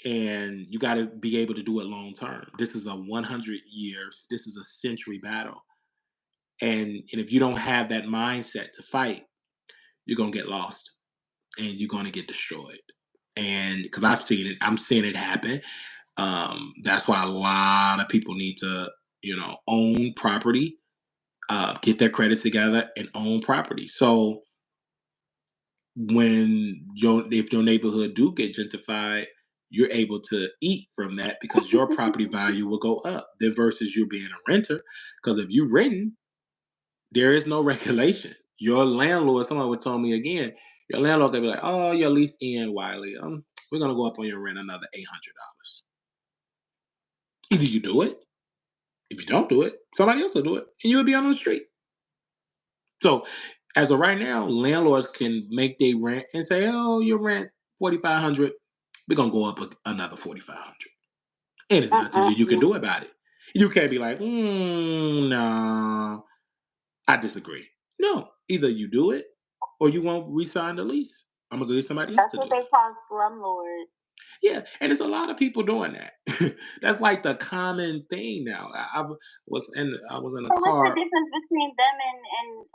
and you got to be able to do it long term. This is a 100 years, this is a century battle. And if you don't have that mindset to fight, you're going to get lost and you're going to get destroyed. And because I'm seeing it happen. That's why a lot of people need to, own property, get their credit together and own property. So if your neighborhood do get gentrified, you're able to eat from that because your property value will go up. Then versus you being a renter, because if you renting, there is no regulation. Your landlord, someone would tell me again, your landlord could be like, "Oh, your lease in, Wiley. We're gonna go up on your rent another $800." Either you do it, if you don't do it, somebody else will do it, and you'll be on the street. So, as of right now, landlords can make their rent and say, "Oh, your rent 4,500. We're gonna go up another 4,500," and there's nothing you can do about it. You can't be like, "No, I disagree." No, either you do it or you won't re-sign the lease. I'm gonna get somebody else That's to what do they it. call slumlords. Yeah, and there's a lot of people doing that. That's like the common thing now. I was in a So what's the car. difference between them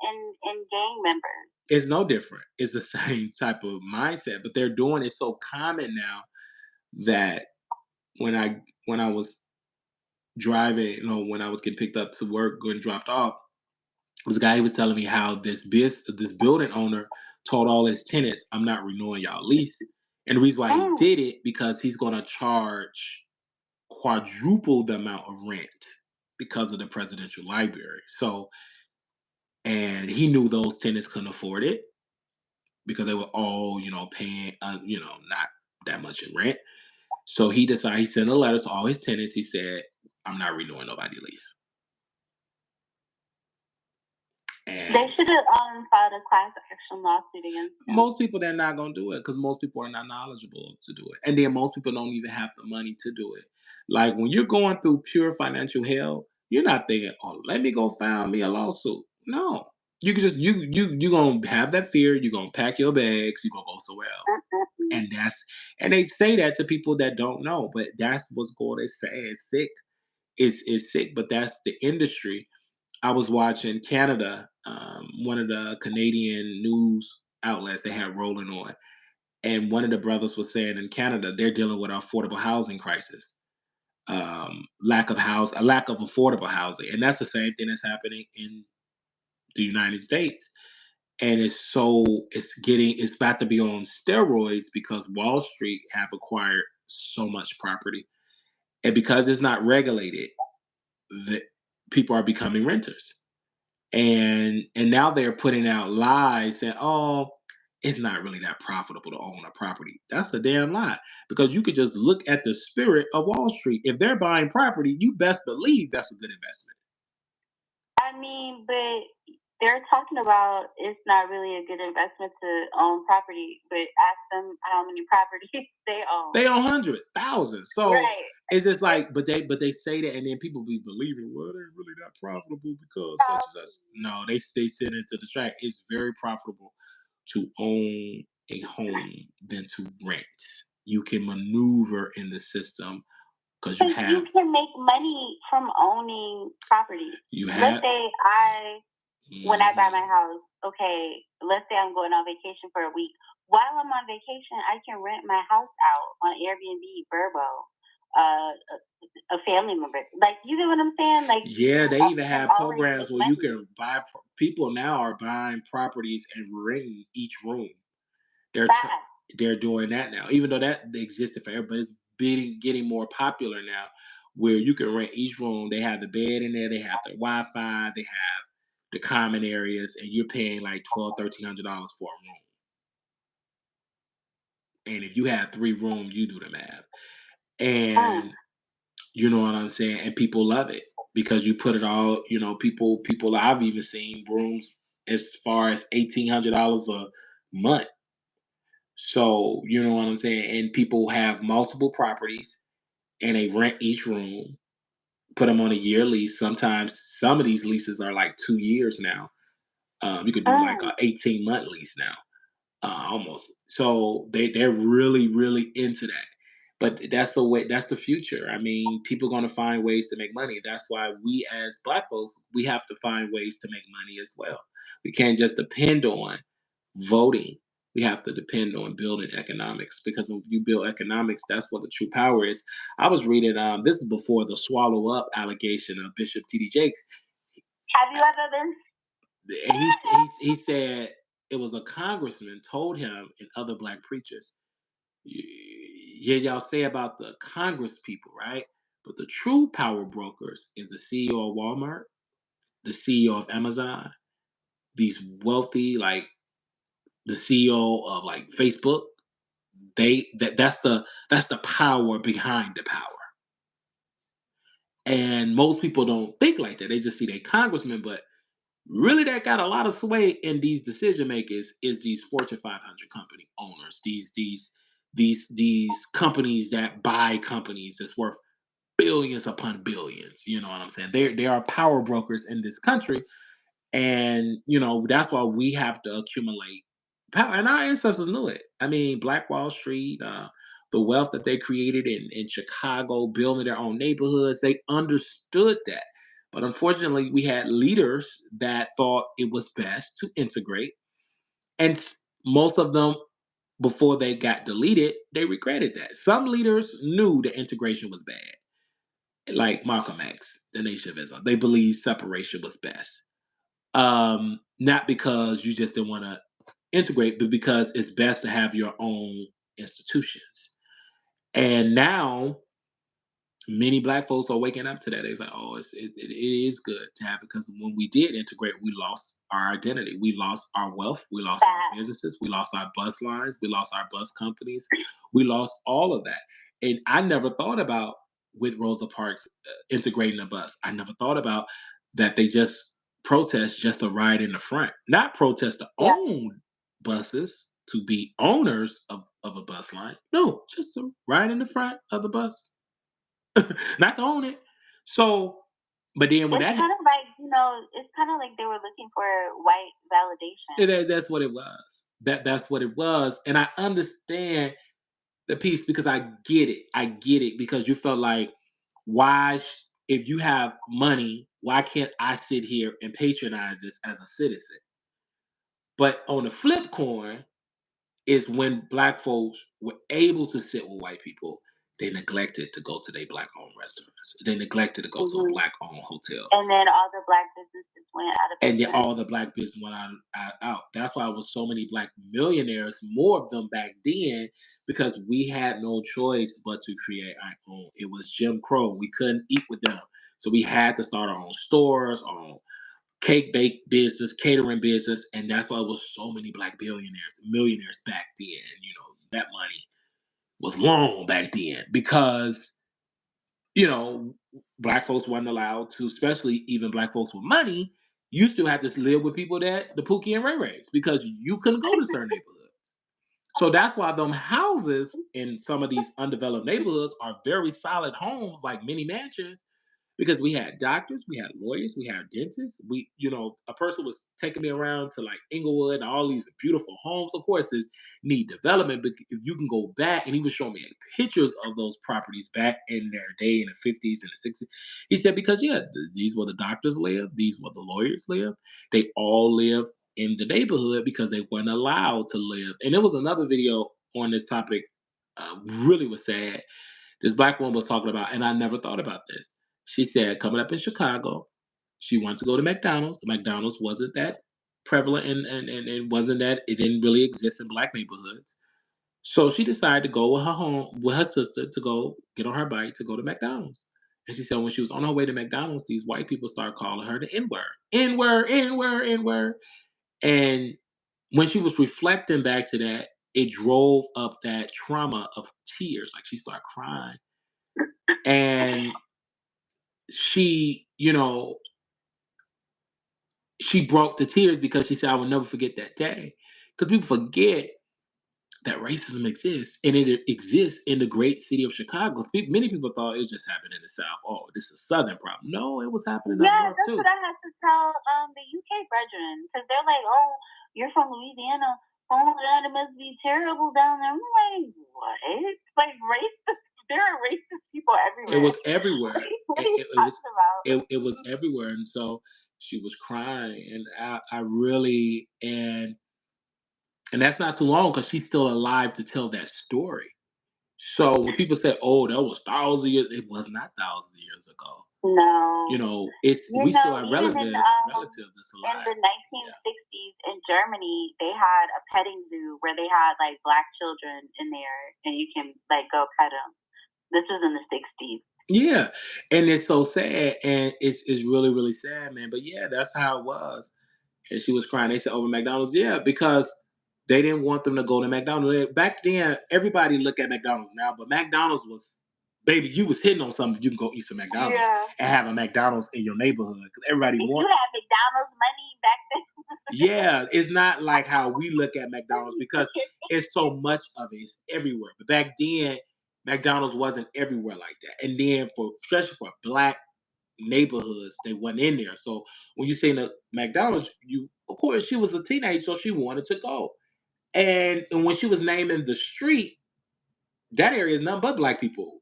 and gang members? It's no different. It's the same type of mindset, but they're doing it so common now that when I was driving, when I was getting picked up to work, getting dropped off, this guy was telling me how this building owner told all his tenants, "I'm not renewing y'all lease." And the reason why he did it because he's gonna charge quadruple the amount of rent because of the presidential library. So, and he knew those tenants couldn't afford it because they were all, paying, not that much in rent. So he decided, he sent a letter to all his tenants. He said, "I'm not renewing nobody's lease." They And should have filed a class action lawsuit against him. most people, they're not going to do it because most people are not knowledgeable to do it. And then most people don't even have the money to do it. Like when you're going through pure financial hell, you're not thinking, "Oh, let me go file me a lawsuit." No. You can just you gonna have that fear, you're gonna pack your bags, you're gonna go somewhere else. And they say that to people that don't know, but that's what's going to say. It's sick. It's sick, but that's the industry. I was watching Canada, one of the Canadian news outlets they had rolling on, and one of the brothers was saying in Canada they're dealing with an affordable housing crisis, a lack of affordable housing, and that's the same thing that's happening in the United States. And it's about to be on steroids because Wall Street have acquired so much property, and because it's not regulated, the people are becoming renters. And now they're putting out lies saying, "Oh, it's not really that profitable to own a property." That's a damn lie because you could just look at the spirit of Wall Street. If they're buying property, you best believe that's a good investment. I mean, but they're talking about it's not really a good investment to own property, but ask them how many properties they own. They own hundreds, thousands. So Right. it's just like, but they say that, and then people be believing, "Well, they're really not profitable because such and such." No, they send into the track. It's very profitable to own a home than to rent. You can maneuver in the system because you You have can make money from owning property. you Let's have. say when I buy my house, okay, let's say I'm going on vacation for a week. While I'm on vacation, I can rent my house out on Airbnb, Verbo, a family member. Like, you know what I'm saying? Like, Yeah, they even can have always programs make where you money. can buy. People now are buying properties and renting each room. They're tr- Fast. they're doing that now, even though that they existed forever. But it's getting more popular now, where you can rent each room. They have the bed in there, they have the Wi-Fi, they have the common areas, and you're paying like $1,200-$1,300 for a room. And if you have 3 rooms, you do the math. And you know what I'm saying? And people love it because you put it all, people I've even seen rooms as far as $1,800 a month. So, you know what I'm saying? And people have multiple properties and they rent each room, put them on a year lease. Sometimes some of these leases are like 2 years now. You could do like an 18-month lease now. Almost. So they're really, really into that. But that's the way. That's the future. I mean, people are going to find ways to make money. That's why we, as Black folks, we have to find ways to make money as well. We can't just depend on voting. We have to depend on building economics, because if you build economics, that's what the true power is. I was reading. This is before the swallow up allegation of Bishop T.D. Jakes. Have you ever been? He said it was a congressman told him and other Black preachers, yeah, y'all say about the Congress people, right? But the true power brokers is the CEO of Walmart, the CEO of Amazon, these wealthy, like the CEO of like Facebook. That's the power behind the power. And most people don't think like that. They just see their congressman, but really that got a lot of sway in these decision makers is these Fortune 500 company owners, these companies that buy companies that's worth billions upon billions. You know what I'm saying? They are power brokers in this country, and that's why we have to accumulate power. And our ancestors knew it. I mean, Black Wall Street, the wealth that they created in Chicago, building their own neighborhoods, they understood that. But unfortunately, we had leaders that thought it was best to integrate. And most of them, before they got deleted, they regretted that. Some leaders knew the integration was bad, like Malcolm X, the Nation of Islam. They believed separation was best. Not because you just didn't want to integrate, but because it's best to have your own institutions. And now many Black folks are waking up to that. It's like, oh, it is good to have it, because when we did integrate, we lost our identity, we lost our wealth, we lost our businesses, we lost our bus lines, we lost our bus companies, we lost all of that. And I never thought about with Rosa Parks integrating the bus. I never thought about that they just protest just to ride in the front, not protest to own buses, to be owners of a bus line. No, just to ride in the front of the bus. Not to own it. So, but then when it's kind of like, it's kind of like they were looking for white validation. That's what it was. That's what it was. And I understand the piece, because I get it. I get it, because you felt like, if you have money, why can't I sit here and patronize this as a citizen? But on the flip coin, is when Black folks were able to sit with white people, they neglected to go to their Black owned restaurants. They neglected to go to a Black owned hotel. And then all the Black businesses went out of business. And then all the Black business went out. That's why it was so many Black millionaires, more of them back then, because we had no choice but to create our own. It was Jim Crow. We couldn't eat with them. So we had to start our own stores, our own cake bake business, catering business, and that's why it was so many Black billionaires, millionaires back then. That money was long back then, because Black folks weren't allowed to, especially even Black folks with money. You still had to live with people that the Pookie and Ray Rays, because you couldn't go to certain neighborhoods. So that's why them houses in some of these undeveloped neighborhoods are very solid homes, like mini mansions, because we had doctors, we had lawyers, we had dentists. A person was taking me around to like Inglewood and all these beautiful homes. Of course, it need development, but if you can go back, and he was showing me pictures of those properties back in their day in the 50s and the 60s. He said, because these were the doctors lived, these were the lawyers lived. They all lived in the neighborhood because they weren't allowed to live. And there was another video on this topic, really was sad. This Black woman was talking about, and I never thought about this. She said, coming up in Chicago, she wanted to go to McDonald's. McDonald's wasn't that prevalent, and it wasn't that, it didn't really exist in Black neighborhoods. So she decided to go with her sister to go get on her bike to go to McDonald's. And she said when she was on her way to McDonald's, these white people started calling her the N word, N word, N word, N word. And when she was reflecting back to that, it drove up that trauma of tears. Like she started crying. And she, she broke the tears because she said, I will never forget that day. Because people forget that racism exists, and it exists in the great city of Chicago. Many people thought it was just happening in the South. Oh, this is a Southern problem. No, it was happening up Yeah, north that's too. what I had to tell the UK brethren, because they're like, "Oh, you're from Louisiana. Oh, that it must be terrible down there." I'm like, "What? Like racist? There are racist people everywhere." It was everywhere. What are you talking about? It was everywhere, and so she was crying, and I really and that's not too long because she's still alive to tell that story. So when people say, "Oh, that was thousands of years," it was not thousands of years ago. No. We still have Even relatives that's in alive. the 1960s in Germany, they had a petting zoo where they had like black children in there, and you can like go pet them. This was in the 60s. Yeah, and it's so sad, and it's really really sad, man. But yeah, that's how it was. And she was crying. They said over McDonald's, yeah, because they didn't want them to go to McDonald's. Back then, everybody look at McDonald's now, but McDonald's was, baby, you was hitting on something. You can go eat some McDonald's and have a McDonald's in your neighborhood because everybody If wants. you had McDonald's money back then. Yeah, it's not like how we look at McDonald's because it's so much of it. It's everywhere. But back then, McDonald's wasn't everywhere like that. And then especially for black neighborhoods, they wasn't in there. So when you say the McDonald's, of course she was a teenager, so she wanted to go. And when she was naming the street, that area is nothing but black people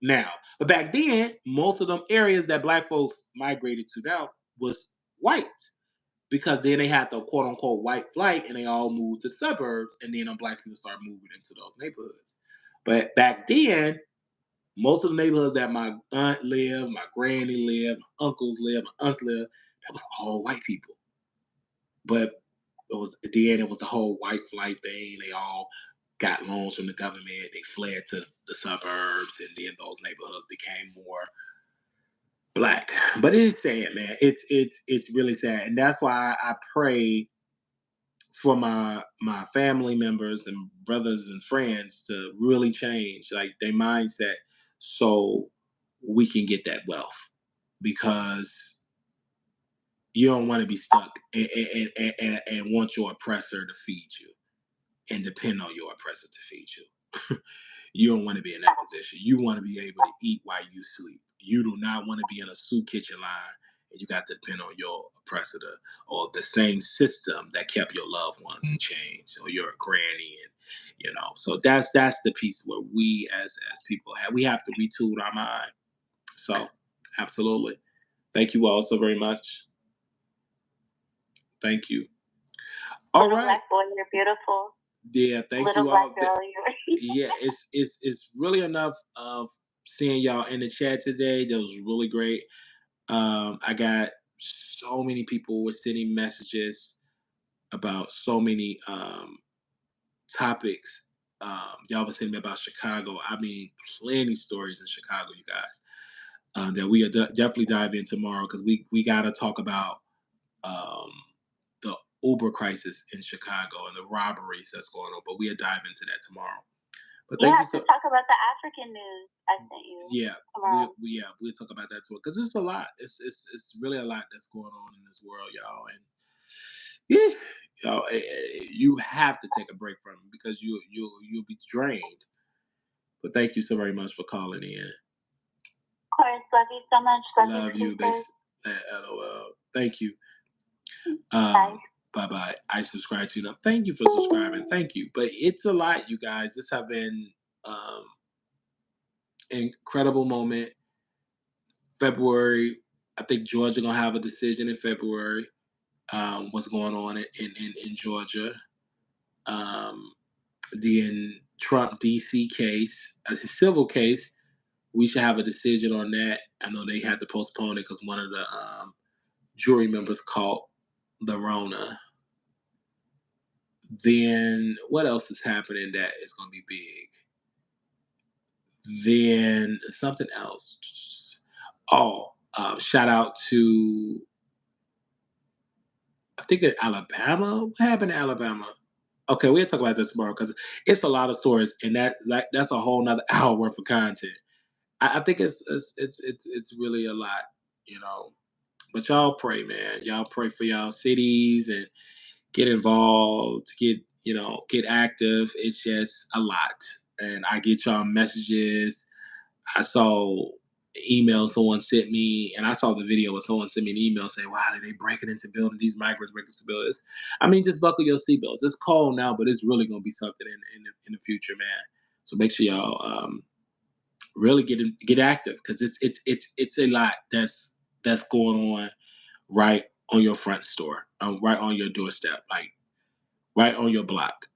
now. But back then, most of them areas that black folks migrated to now was white. Because then they had the quote unquote white flight and they all moved to suburbs, and then black people started moving into those neighborhoods. But back then, most of the neighborhoods that my aunt lived, my granny lived, my uncles lived, my aunts lived, that was all white people. But it was the whole white flight thing. They all got loans from the government. They fled to the suburbs, and then those neighborhoods became more black. But it's sad, man. It's really sad, and that's why I pray for my family members and brothers and friends to really change like their mindset so we can get that wealth because you don't want to be stuck and want your oppressor to feed you and depend on your oppressor to feed you. You don't want to be in that position. You want to be able to eat while you sleep. You do not want to be in a soup kitchen line and you got to depend on your oppressor or the same system that kept your loved ones in chains or your granny and So that's the piece where we as people have to retool our mind. So absolutely. Thank you all so very much. Thank you. All Little right. black boy, you're beautiful. Yeah, thank Little you black all. girl, you're Yeah, it's really enough of seeing y'all in the chat today. That was really great. I got so many people were sending messages about so many topics. Y'all were sending me about Chicago. I mean, plenty stories in Chicago, you guys. That we definitely dive in tomorrow because we got to talk about um, the Uber crisis in Chicago and the robberies that's going on. But we'll dive into that tomorrow. But you have to talk about the African news I sent you. Yeah, we'll talk about that too because it's a lot. It's really a lot that's going on in this world, y'all. And yeah, you have to take a break from it because you'll be drained. But thank you so very much for calling in. Of course, love you so much. Love you. LOL. Thank you. Bye. Bye. I subscribe to you. Thank you for subscribing. Thank you. But it's a lot, you guys. This have been incredible moment. February, I think Georgia gonna have a decision in February. What's going on in Georgia? The Trump DC case, his civil case, we should have a decision on that. I know they had to postpone it because one of the jury members caught the Rona. Then what else is happening that is going to be big? Then something else. Oh, shout out to, I think in Alabama. What happened in Alabama? Okay, we'll talk about this tomorrow because it's a lot of stories, and that's a whole nother hour worth of content. I think it's really a lot, you know. But y'all pray, man. Y'all pray for y'all cities and get involved, get active. It's just a lot. And I get y'all messages. I saw email someone sent me, and I saw the video where someone sent me an email saying, "Wow, are they breaking into building? These migrants breaking into buildings." I mean, just buckle your seatbelts. It's cold now, but it's really gonna be something in the future, man. So make sure y'all really get active because it's a lot that's going on right on your front store, right on your doorstep, like right on your block.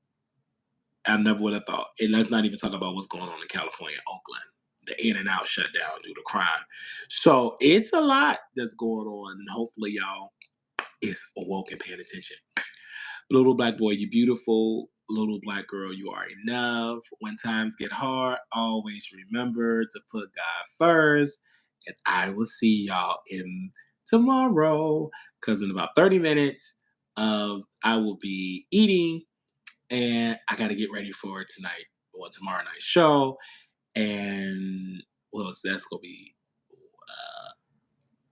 I never would have thought. And let's not even talk about what's going on in California, Oakland, the in and out shutdown due to crime. So it's a lot that's going on, and hopefully y'all is awoke and paying attention. Little black boy, you beautiful. Little black girl, you are enough. When times get hard, always remember to put God first. And I will see y'all in tomorrow. Because in about 30 minutes, I will be eating and I got to get ready for tonight or tomorrow night's show. And well, that's going to be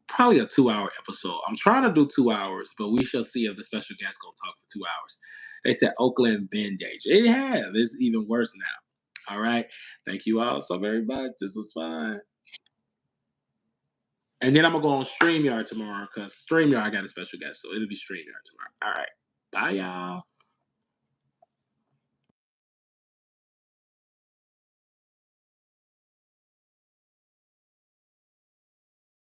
probably a 2 hour episode. I'm trying to do 2 hours, but we shall see if the special guest gonna talk for 2 hours. They said Oakland been danger. It have. It's even worse now. All right. Thank you all so very much. This was fun. And then I'm gonna go on StreamYard tomorrow because StreamYard I got a special guest, so it'll be StreamYard tomorrow. All right. Bye y'all.